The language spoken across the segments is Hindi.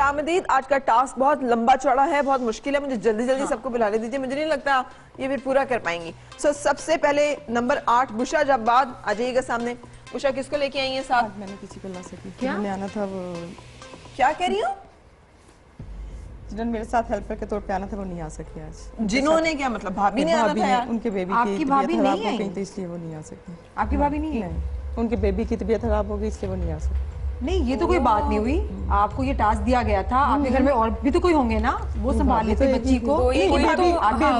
खुशामदीद। आज का टास्क बहुत लंबा चौड़ा है, बहुत मुश्किल है, मुझे जल्दी जल्दी सबको बुलाने दीजिए, मुझे नहीं लगता ये फिर पूरा कर पाएंगी। सो सबसे पहले नंबर 8 बुशा जब्बाद, आ जाइएगा सामने। बुशा किसको लेके आई है साथ? मैंने किसी को ला सकी, क्या मैंने आना था वो। क्या कह रही हूँ? जिन्होंने मेरे साथ हेल्पर के तौर पे आना था वो नहीं आ सके आज। जिन्होंने क्या मतलब? भाभी ने आना था यार। उनके बेबी आपकी भाभी नहीं आई तो इसलिए वो नहीं आ सके। आपकी भाभी नहीं है? उनके बेबी की तबीयत खराब हो गई इसलिए वो नहीं आ सके। नहीं, ये तो कोई बात नहीं हुई। आपको ये टास्क दिया गया था, आपके घर में और भी तो कोई होंगे ना, वो संभाल लेते बच्ची को।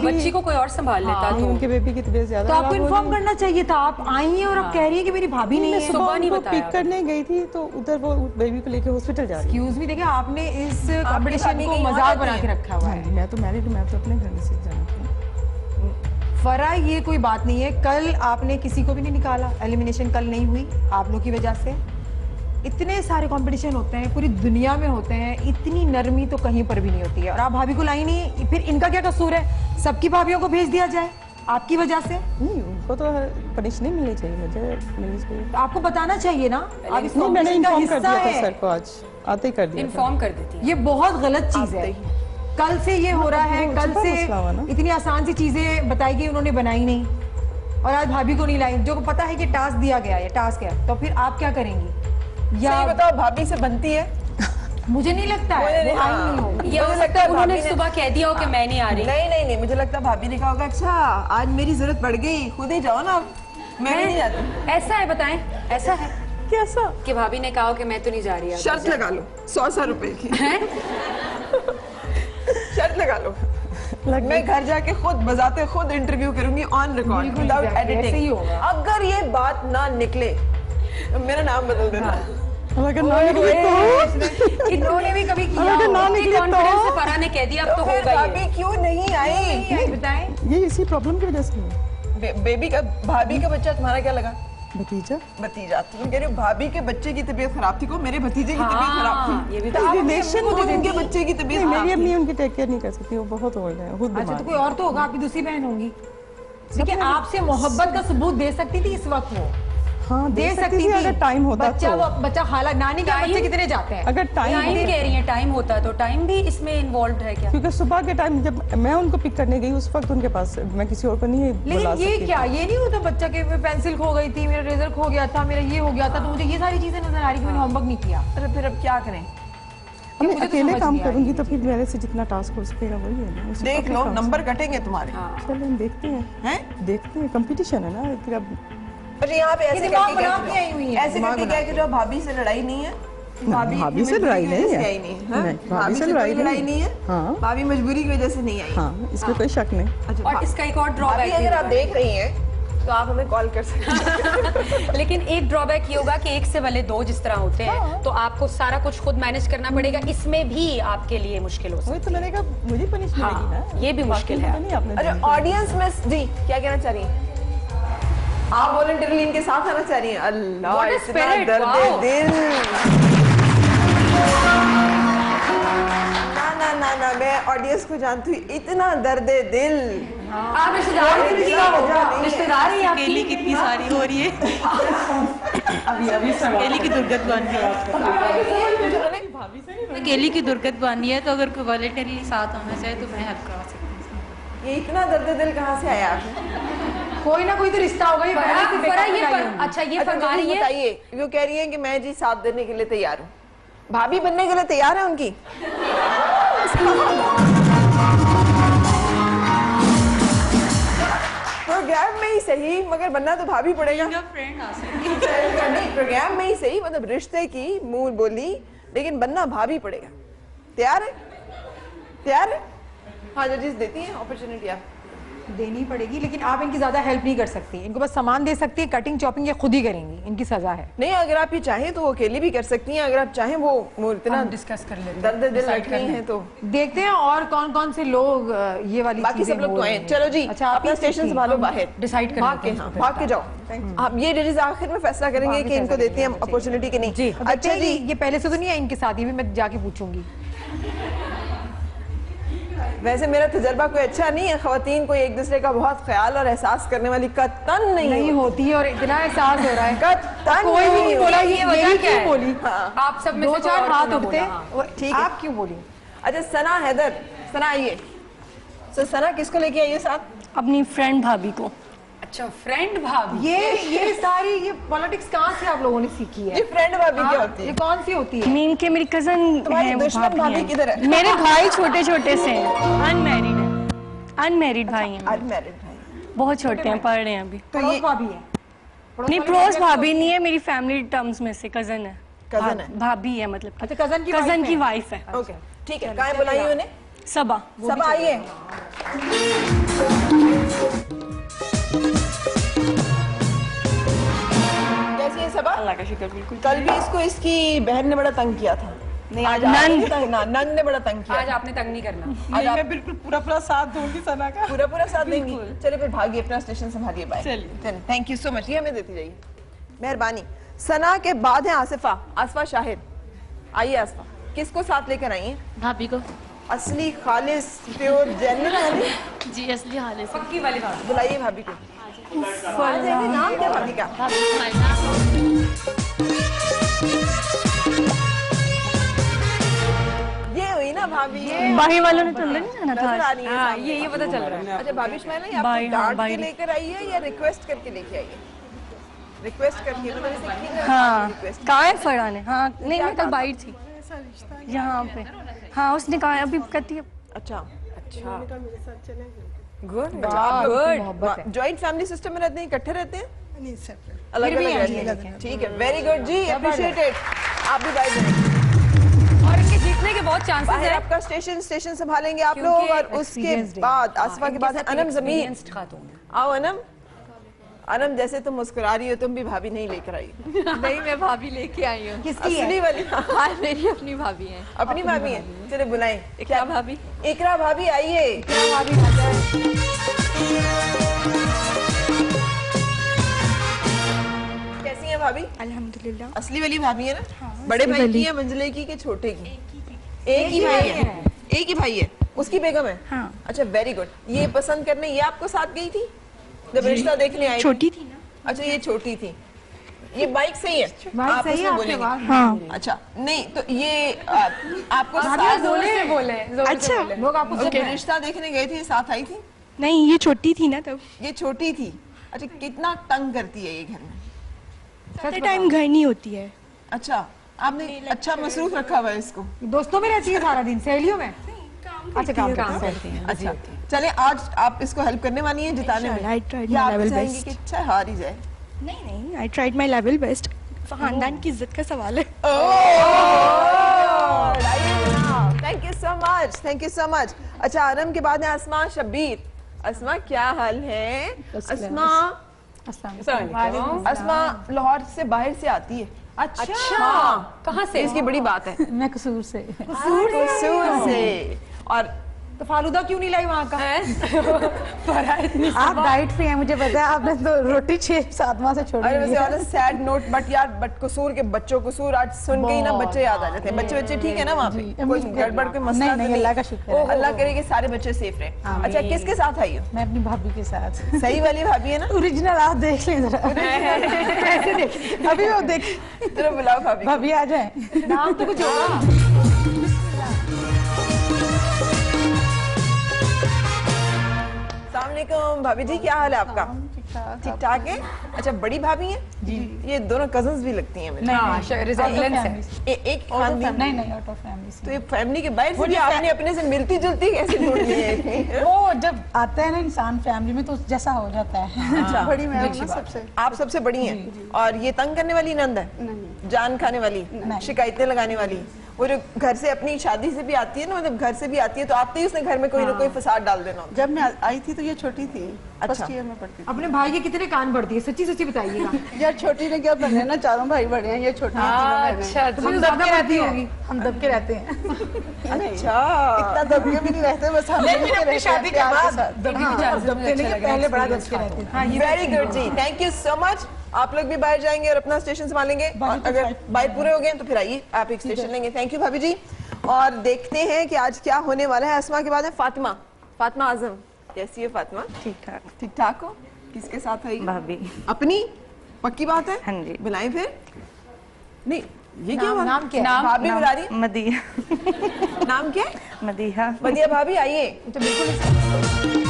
बच्ची को कोई और संभाल लेता तो उनके बेबी की तबीयत ज्यादा। तो आपको इन्फॉर्म करना चाहिए था। आप आई हैं और आप कह रही हैं कि मेरी भाभी नहीं है। सुबह नहीं बताया। पिक करने गई थी तो उधर वो बेबी को लेके हॉस्पिटल जा रही है। एक्सक्यूज मी, देखिए आपने इस कंपटीशन को मजाक बना के रखा हुआ है। मैं तो मैरिड, मैं तो अपने घर में सीख जाना था। फरा, ये कोई बात नहीं है। कल आपने किसी को भी नहीं निकाला, एलिमिनेशन कल नहीं हुई आप लोग की वजह से। इतने सारे कंपटीशन होते हैं, पूरी दुनिया में होते हैं, इतनी नरमी तो कहीं पर भी नहीं होती है। और आप भाभी को लाई नहीं, फिर इनका क्या कसूर है? सबकी भाभियों को भेज दिया जाए आपकी वजह से? नहीं, उनको तो पनिश नहीं मिलनी चाहिए, मुझे मिलनी चाहिए। तो आपको बताना चाहिए ना। आप इस कंपटीशन का हिस्सा है। सर को आज आते ही कर दिया, इन्फॉर्म कर देती। ये बहुत गलत चीज है। कल से ये हो रहा है, कल से इतनी आसान सी चीजें बताई गई, उन्होंने बनाई नहीं और आज भाभी को नहीं लाई। जो पता है कि टास्क दिया गया है, टास्क है, तो फिर आप क्या करेंगी? या सही बताओ, भाभी से बनती है? मुझे नहीं लगता है वो आई नहीं होगी। ये मुझे लगता है उन्होंने सुबह कह दिया हो कि मैं नहीं आ रही। नहीं, मुझे लगता है भाभी ने कहा होगा अच्छा आज मेरी जरूरत पड़ गई, खुद ही जाओ ना, मैं नहीं जाती। ऐसा है, बताएं ऐसा है कैसा कि भाभी ने कहा कि मैं तो नहीं जा रही। शर्त लगा लो 100 रुपए की। शर्त लगा लो, मैं घर जाके खुद बजाते खुद इंटरव्यू करूंगी ऑन रिकॉर्ड विदाउट एडिटिंग। अगर ये बात ना निकले तो मेरा नाम बदल देना। अगर ना निकले तो इन्होंने भी कभी किया। अगर ना निकले तो फरा ने कह दिया अब तो होगा। भाभी क्यों नहीं आई बताएं? ये इसी प्रॉब्लम की वजह से। बेबी का, भाभी का बच्चा तुम्हारा क्या लगा? भतीजा। तुम कह रहे हो भाभी के बच्चे की तबीयत खराब थी, को मेरे भतीजे की तबीयत खराब थी। ये भी तो रिलेशन को उनके बच्चे की तबीयत, मेरी अम्मी उनकी टेक केयर नहीं कर सकती, वो बहुत ओल्ड है। अच्छा, तो कोई और तो होगा, आपकी दूसरी बहन होंगी। देखिए, आपसे मोहब्बत का सबूत दे सकती थी इस वक्त वो। हाँ, दे सकती थी अगर टाइम होता तो। बच्चा हालात नानी के बच्चे कितने जाते हैं? अगर टाइम कह रही है, टाइम होता तो टाइम भी इसमें इन्वॉल्व है क्या? क्योंकि सुबह के टाइम जब मैं उनको पिक करने गई उस वक्त उनके पास, मैं किसी और को नहीं बुला लेकिन ये सकती। क्या, ये नहीं होता बच्चा के पेंसिल खो गई थी, मेरा रेजर खो गया था, मेरा ये हो गया था, तो मुझे ये सारी चीजें नजर आ रही कि मैंने होमवर्क नहीं किया। अरे फिर अब क्या करें? मैं अकेले काम करूंगी तो फिर मेरे से जितना टास्क हो सकेगा वही है ना। देख लो, नंबर कटेंगे तुम्हारे। चलो हम देखते हैं, देखते हैं, कंपटीशन है ना। अरे यहाँ पे ऐसे करके क्या कि जो भाभी से लड़ाई नहीं है, भाभी से लड़ाई नहीं है, भाभी से लड़ाई नहीं है, भाभी मजबूरी की वजह से नहीं आई। हाँ, इसमें कोई शक नहीं। और इसका एक और ड्रॉबैक, अगर आप देख रही हैं तो आप हमें कॉल कर सकते हैं। लेकिन एक ड्रॉबैक ये होगा कि एक से भले दो जिस तरह होते हैं, तो आपको सारा कुछ खुद मैनेज करना पड़ेगा। इसमें भी आपके लिए मुश्किल हो सकती है। तो मैंने कहा मुझे पनिश मिलेगी ना, ये भी मुश्किल है। अरे ऑडियंस में जी क्या कहना चाह रही हैं आप? वॉलंटियरली इनके साथ आना चाह रही हैं? अल्लाह, इतना दर्द दिल। ना, मैं ऑडियंस को जानती हूँ, इतना दर्द दिल। आप रिश्तेदार ही केली कितनी सारी हो रही है। अभी केली की दुर्गत बानी है, केली की दुर्गत बानी है, तो अगर कोई वॉलंटियरली साथ होना चाहे तो मैं हेल्प करा सकती हूँ। ये इतना दर्द दिल कहाँ से आया आपको? कोई ना कोई तो रिश्ता होगा। अच्छा, ये फरमा रही है, बताइए, वो कह रही है कि मैं जी साथ देने के लिए तैयार हूँ। भाभी बनने के लिए तैयार है उनकी? प्रोग्राम में ही सही, मगर बनना तो भाभी पड़ेगा। फ्रेंड आ सकती नहीं, प्रोग्राम में ही सही, मतलब रिश्ते की मुंह बोली, लेकिन बनना भाभी पड़ेगा। तैयार है? तैयार है? हाँ, जजेस देती हैं अपॉर्चुनिटी, आप देनी पड़ेगी, लेकिन आप इनकी ज्यादा हेल्प नहीं कर सकती। इनको बस सामान दे सकती है, कटिंग चॉपिंग ये खुद ही करेंगी, इनकी सजा है। नहीं, अगर आप ये चाहें तो वो अकेली भी कर सकती हैं, अगर आप चाहें वो इतना डिस्कस कर लेते हैं, दर्द दिल रख रही हैं तो देखते हैं और कौन कौन से लोग ये वाली बाकी सब लोग तो आए। चलो जी, अच्छा, अपना स्टेशन संभालो, बाहर डिसाइड कर भाग के जाओ। आप ये जजेस आखिर में फैसला करेंगे कि इनको देते हैं अपॉर्चुनिटी कि नहीं। अच्छा जी, ये पहले से तो नहीं है इनके साथ, ये भी मैं जाके पूछूंगी। वैसे मेरा तजर्बा कोई अच्छा नहीं है, खवातीन कोई एक दूसरे का बहुत ख्याल और एहसास करने वाली कतन नहीं होती है, और इतना एहसास हो रहा है। कतन कोई भी नहीं बोला, ये वजह यही क्या क्यों है? बोली? आप सब में दो से कोई चार और हाथ क्यों ना उठते, बोला? हाँ। ठीक है। आप क्यों बोली? अच्छा सना हैदर, सना आइए। सना किसको लेके आइए साथ? अपनी फ्रेंड भाभी को। अच्छा फ्रेंड भाभी, ये सारी ये पॉलिटिक्स कहाँ से आप लोगों ने सीखी है? ये फ्रेंड भाभी क्या हाँ, होती ये है? कौन सी होती है? मीन के मेरी कजन तुम्हारी है, वो दुश्मन भाभी किधर है? मेरे भाई छोटे छोटे से हैं, अनमैरिड है, अनमैरिड भाई हैं, अनमैरिड भाई। बहुत छोटे हैं, पढ़ रहे हैं अभी। तो ये भाभी है? नहीं, पड़ोस भाभी नहीं है, मेरी फैमिली टर्म्स में से कजन है। कजन है। भाभी है, मतलब अच्छा, कजन की कजन wife की है। वाइफ है। ओके ठीक है, कहाँ बुलाइए उन्हें? सबा। सब आइए। कैसी है सबा? अल्लाह का शुक्र, बिल्कुल। कल भी इसको इसकी बहन ने बड़ा तंग किया था। नहीं आज नंद ने बड़ा तंग किया। आज आपने तंग नहीं करना। आज आप बिल्कुल पूरा पूरा साथ दूंगी सना का। पूरा साथ देंगी। चलिए फिर भागिए, अपना स्टेशन संभालिए। बाय। चलिए थैंक यू सो मच, ये हमें देती जाइए, मेहरबानी। सना के बाद है आसिफा, आसफा शाहिद। आइए आसफा, किसको साथ लेकर आई हैं? भाभी को। असली खालिस प्योर जेन्युइन वाली? जी असली हाल है। पक्की वाली बात। बुलाइए भाभी को। आ जाइए, नाम क्या भाभी का? ये हुई ना भाभी, बाही वालों ने तो अंदर नहीं जाना नजर था। आ रही है हाँ, सामने। ये पता चल रहा है। अच्छा भाभी मैंने आपको बाई, हाँ, डांट के बाई। लेकर आई है या रिक्वेस्ट करके लेके आई है? रिक्वेस्ट करके, मतलब इसे किधर हाँ, रिक्वेस्ट? कहाँ है फरहान है? हाँ, नहीं मैं कल बाहर थी यहाँ पे। हाँ, उसने कहा अभी कहती है। अच्छा good good. Joint family system में रहते हैं, इकट्ठे रहते हैं? नहीं सेपरेट। अलग भी अलग हैं, रहते हैं। ठीक है, वेरी गुड जी, अप्रिशिएटेड। आप भी बाय बाय। और इनके जीतने के बहुत चांसेस बाहर है आपका स्टेशन संभालेंगे आप क्योंकि लोग, और उसके experienced है। बाद आसफा के बाद है अनम जमीन। एक्सपीरियंस्ड खातून। आओ अनम। अनम जैसे तुम मुस्कुरा रही हो, तुम भी भाभी नहीं लेकर आई। नहीं, मैं भाभी लेके आई हूँ। किसकी है? असली वाली हाँ, मेरी अपनी भाभी है। अपनी भाभी है। चले बुलाएं। क्या भाभी? इकरा भाभी आइए। कैसी है भाभी? अल्हम्दुलिल्लाह। असली वाली भाभी है ना? बड़े भाई की है, मंजले की, के छोटे की? एक ही भाई है। एक ही भाई है। उसकी बेगम है? हाँ। अच्छा वेरी गुड। ये पसंद करने ये आपको साथ गई थी जब रिश्ता देखने आई? छोटी थी ना। अच्छा ये छोटी थी। ये बाइक सही है? बाइक आप सही है उसमें आपके बोलेंगे। पास? हाँ। अच्छा नहीं तो ये आपको भाभी साथ जोर से बोले अच्छा, लोग आपको ओके, रिश्ता देखने गए थे, साथ आई थी? नहीं ये छोटी थी ना तब। ये छोटी थी। अच्छा कितना तंग करती है ये घर में? सारे टाइम घर नहीं होती है। अच्छा आपने अच्छा मसरूफ रखा हुआ है इसको। दोस्तों में रहती है सारा दिन, सहेलियों में? अच्छा काम करती हैं। अच्छा चले आज आप इसको हेल्प करने वाली हैं जिताने में, I tried या my आप level चाहेंगी best. कि अच्छा हार ही जाए? नहीं नहीं, I tried my level best. खानदान की इज्जत का सवाल है। Thank you so much, thank you so much. अच्छा आरम के बाद है अस्मा शब्बीर। अस्मा क्या हाल है? अस्मा अस्मा लाहौर से बाहर से आती है। अच्छा कहाँ से? इसकी बड़ी बात है। मैं कसूर से। कसूर से। और तो फालूदा क्यों नहीं लाई वहाँ का? आप डाइट फ्री हैं, मुझे पता है। आपने तो रोटी 6-7 माह से छोड़ी अरे हुई वैसे है। वाला सैड नोट, बट यार बट कसूर के बच्चों, कसूर आज सुन के ही ना बच्चे याद आ जाते हैं। बच्चे ठीक है ना वहाँ पे? कोई गड़बड़ कोई मसला नहीं, तो अल्लाह का शुक्र है। अल्लाह करे कि सारे बच्चे सेफ रहे। अच्छा किसके साथ आई हो? मैं अपनी भाभी के साथ। सही वाली भाभी है ना? ओरिजिनल आप देख लें जरा। कैसे देख? अभी वो देख। चलो बुलाओ भाभी को। भाभी आ जाए। नाम तो कुछ होगा। अस्सलाम वालेकुम भाभी जी, क्या हाल है आपका? ठीक ठाक है। अच्छा बड़ी भाभी है जी? ये दोनों कजन्स भी लगती हैं मुझे। हाँ रिजेम्बलेंस है। एक खानदान। नहीं आउट ऑफ फैमिली तो ये फैमिली के बाहर से भी आपने अपने से मिलती जुलती कैसे ढूंढ ली है इतनी? वो जब आता है ना इंसान फैमिली में तो जैसा हो जाता है। अच्छा बड़ी मैं हूं ना सबसे। आप सबसे बड़ी हैं और ये तंग करने वाली नंद है? जान खाने वाली, शिकायतें लगाने वाली, वो जो घर से अपनी शादी से भी आती है ना, मतलब घर से भी आती है तो आते ही उसने घर में कोई ना कोई फसाद डाल देना होता जब मैं आई थी तो ये छोटी थी। अच्छा। फर्स्ट ईयर में पढ़ती अपने भाई के कितने कान पड़ती है? सच्ची सच्ची बताइएगा। थी। यार छोटी ने क्या बनना है ना, चारों भाई बड़े हैं, ये छोटी हैं, तीनों बहनें हैं। अच्छा तो ज्यादा रहती होगी। हम दब के रहते हैं। है। अच्छा इतना दबके भी नहीं रहते, बस हम लेकिन मिलके अपनी रहते हैं शादी के प्यार बाद साथ। दबते नहीं, पहले बड़ा दब के रहते थे। वेरी गुड जी, थैंक यू सो मच। आप लोग भी बाहर जाएंगे और अपना स्टेशन संभालेंगे, और अगर बाहर पूरे हो गए तो फिर आइए आप एक स्टेशन लेंगे। थैंक यू भाभी जी। और देखते हैं कि आज क्या होने वाला है। अस्मा के बाद है फातिमा, फातिमा आजम। कैसी है फातिमा? ठीक ठाक। ठीक ठाक हो? किसके साथ है? भाभी। अपनी पक्की बात है? हाँ जी। बुलाएं फिर? नहीं, ये क्या हुआ? नाम क्या है? भाभी बुला रही है? मदिया। नाम क्या है? मदिहा। मदिया भाभी आइए। तो बिल्कुल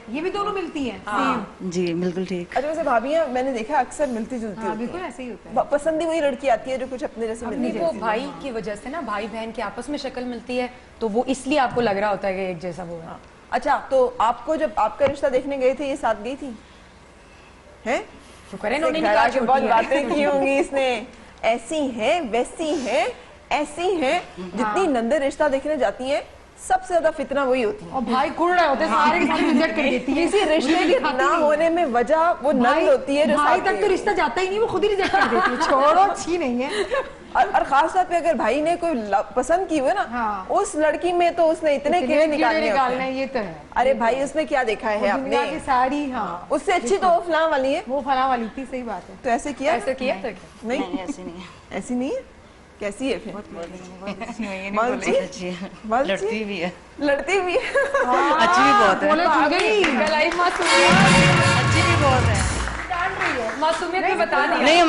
ये भी दोनों मिलती हैं सेम। जी बिल्कुल ठीक। अच्छा, वैसे भाभियां मैंने देखा अक्सर मिलती जुलती हाँ होती बिल्कुल हैं। ऐसे ही होता है। पसंद ही वही लड़की आती है जो कुछ अपने जैसे मिलती नहीं, वो भाई की वजह से ना, भाई बहन के आपस में शक्ल मिलती है तो वो इसलिए आपको लग रहा होता है कि एक जैसा वो है। अच्छा, तो आपको जब आपका रिश्ता देखने गए थे ये साथ गई थी? हैं? शुक्र है इन्होंने घर निकाह आके छोड़ बहुत दिया। बातें की होंगी इसने, ऐसी हैं वैसी हैं ऐसी हैं। जितनी नंदे रिश्ता देखने जाती हैं सबसे ज्यादा फितना वही होती है। और भाई कुड़ रहे होते हैं, सारे के सारे रिजेक्ट कर देती है। किसी रिश्ते के ना होने में वजह वो नंद होती है जो भाई साथ तक तो में। रिश्ता जाता ही नहीं, वो खुद ही रिजेक्ट कर देती है। छोड़ो, अच्छी नहीं है। और खास तौर पे अगर भाई ने कोई पसंद की हुई ना, हाँ। उस लड़की में तो उसने इतने कीड़े निकालने होते हैं। ये तो है। अरे भाई, उसमें क्या देखा है दुनिया की आपने? सारी, हाँ उससे अच्छी तो वो फलां वाली है। वो फला वाली थी, सही बात है। तो ऐसे किया? ऐसे किया था नहीं, ऐसी नहीं है। ऐसी नहीं है। कैसी है फिर? अच्छी लड़ती भी है। लड़ती भी है। अच्छी भी बहुत है। बोले झुक गई। गलाई मासूमियत, अच्छी भी बहुत है। मासूमियत में बता दिया। नहीं,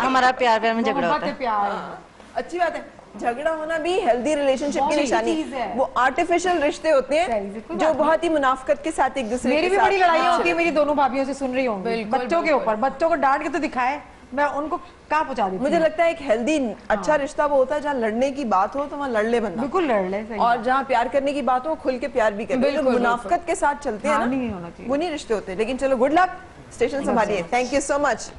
हमारा प्यार में झगड़ा मोहब्बत होता है, है। प्यार। अच्छी बात है। झगड़ा होना भी हेल्दी रिलेशनशिप की बहुत निशानी अच्छी चीज है। वो आर्टिफिशियल रिश्ते होते सही, हैं बिल्कुल जो बात है। बहुत ही मुनाफकत के साथ एक दूसरे मेरी के भी बड़ी साथ- लड़ाइयाँ होती है मेरी दोनों भाभियों से, सुन रही होंगी। बिल्कुल, बच्चों के ऊपर, बच्चों को डांट के तो दिखाए, मैं उनको कहाँ पहुंचा देती मुझे हूँ। लगता है एक हेल्दी अच्छा रिश्ता वो होता है जहाँ लड़ने की बात हो तो वहाँ लड़ ले बंदा, बिल्कुल लड़ ले, सही और जहाँ प्यार करने की बात हो खुल के प्यार भी करे। जो मुनाफकत के साथ चलते हैं हाँ, ना, नहीं होना चाहिए। वो नहीं रिश्ते होते। लेकिन चलो, गुड लक, स्टेशन संभालिए। Thank you so much.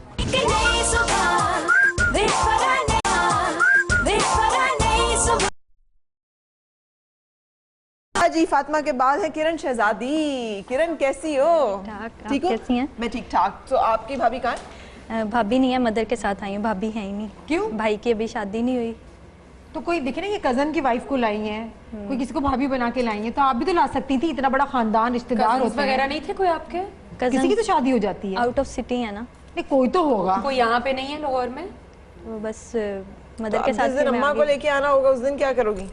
जी, फातिमा के बाद है किरण शहजादी। किरण कैसी हो? ठीक हो? कैसी हैं? मैं ठीक ठाक। तो आपकी भाभी कहाँ है? भाभी नहीं है, मदर के साथ आई हूँ, भाभी है ही नहीं। क्यों? भाई की अभी शादी नहीं हुई। तो कोई दिखे ना, ये कजन की वाइफ को लाई है, कोई किसी को भाभी बना के लाई है, तो आप भी तो ला सकती थी। इतना बड़ा खानदान, रिश्तेदार Cousins होते वगैरह हैं, नहीं थे कोई आपके? किसी की तो शादी हो जाती है। आउट ऑफ सिटी है ना, नहीं, कोई तो होगा। कोई यहाँ पे नहीं है लाहौर में? तो बस मदर तो के अब साथ जिस दिन फिर मैं अम्मा आ को गई। लेके आना होगा उस दिन क्या करोगी?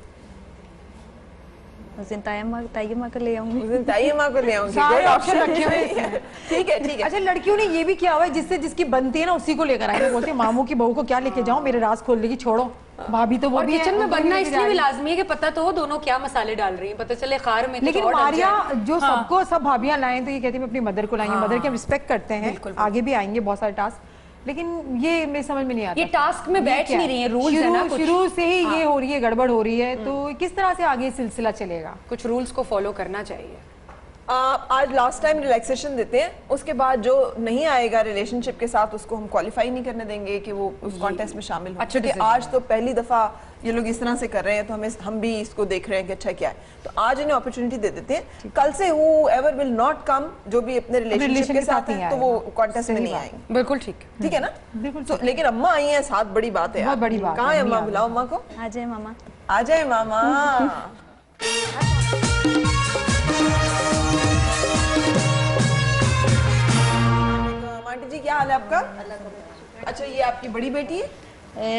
उस दिन ताई माँ को ले आऊंगी। उस दिन ताई अम्मा को ले आऊंगी। सारे Good ऑप्शन option रखे हुए है। हैं। ठीक है, ठीक है। अच्छा, लड़कियों ने ये भी किया हुआ है, जिससे जिसकी बनती है ना उसी को लेकर आई। वो बोलते हैं मामू की बहू को क्या लेके जाऊं, मेरे राज खोल लेगी, छोड़ो। भाभी तो वो और भी किचन है, में उनको बनना लेके इसलिए जा भी रही है। लाजमी है कि पता तो हो दोनों क्या मसाले डाल रही हैं, पता चले खार में कुछ लेकिन और डल मारिया जाए। जो सबको सब भाभियां लाएं तो ये कहती है मैं अपनी मदर को लाई हूं। मदर की हम रिस्पेक्ट करते हैं, बिल्कुल, आगे भी आएंगे बहुत सारे टास्क, लेकिन ये मेरे समझ में नहीं आता। ये टास्क में बैठ क्या नहीं रही हैं, रूल्स है ना कुछ। शुरू से ही ये हो रही है, गड़बड़ हो रही है, तो किस तरह से आगे सिलसिला चलेगा? कुछ रूल्स को फॉलो करना चाहिए। आज लास्ट टाइम रिलैक्सेशन देते हैं, उसके बाद जो नहीं आएगा रिलेशनशिप के साथ उसको हम क्वालिफाई नहीं करने देंगे कि वो उस कॉन्टेस्ट में शामिल हो। अच्छा क्योंकि आज तो पहली दफा ये लोग इस तरह से कर रहे हैं, तो हम भी इसको देख रहे हैं कि अच्छा क्या है। तो आज इन्हें अपॉर्चुनिटी दे देते हैं। कल से whoever will not come, जो भी अपने रिलेशनशिप के साथ हैं, तो वो कॉन्टेस्ट में नहीं आएंगे। बिल्कुल ठीक। ठीक है ना? बिल्कुल तो लेकिन अम्मा आई हैं साथ, बड़ी बात है। बहुत बड़ी बात कहाँ है, है अम्मा? अम्मी आ बुलाओ अम्मा को। आ जाए मामा। आ जाए मामा। आंटी जी, क्या हाल है आपका? अच्छा, ये आपकी बड़ी बेटी है?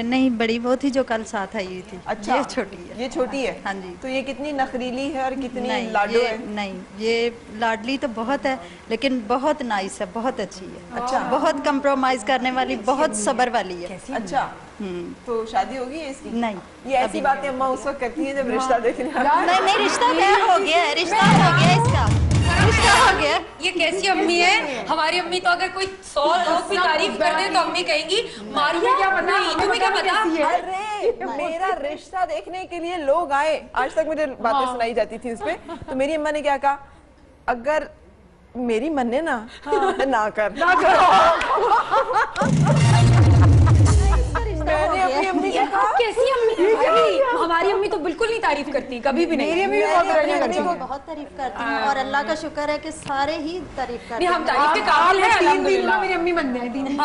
नहीं, बड़ी वो थी जो कल साथ आई हुई थी। अच्छा, ये छोटी है। ये छोटी है। हाँ जी। तो ये कितनी नखरीली है और कितनी नहीं, लाडो है? नहीं, ये लाडली तो बहुत है, लेकिन बहुत नाइस है, बहुत अच्छी है। अच्छा। बहुत कंप्रोमाइज करने वाली, बहुत सबर वाली है। अच्छा, तो शादी होगी है इसकी? नहीं, ये ऐसी बातें अम्मा उस वक्त करती हैं जब रिश्ता देखने आती हैं। नहीं, रिश्ता तय हो गया है, रिश्ता हो गया इसका, रिश्ता हो गया। ये कैसी अम्मी है? हमारी अम्मी तो अगर कोई 100 लोग भी तारीफ कर दे तो अम्मी कहेंगी मारिया क्या पता, तुम्हें क्या पता? अरे, मेरा रिश्ता देखने के लिए लोग आए। आज तक मुझे बातें सुनाई जाती थी उसपे। तो मेरी अम्मा ने क्या कहा, अगर मेरी मन्ने ना तो ना कर। मैंने अपनी अम्मी से कहा, कैसी अम्मी है भाई? हमारी अम्मी अम्मी तो बिल्कुल नहीं तारीफ करती, कभी भी नहीं। मेरी अम्मी भी बहुत मेरी तारीफ अम्मी करती को है। बहुत तारीफ करती हूँ और अल्लाह का शुक्र है कि सारे ही तारीफ करते नहीं, हम हैं। तारीफ के काबिल हैं 3 दिन अल्हम्दुलिल्लाह। में मेरी अम्मी बन जाए 3 दिन।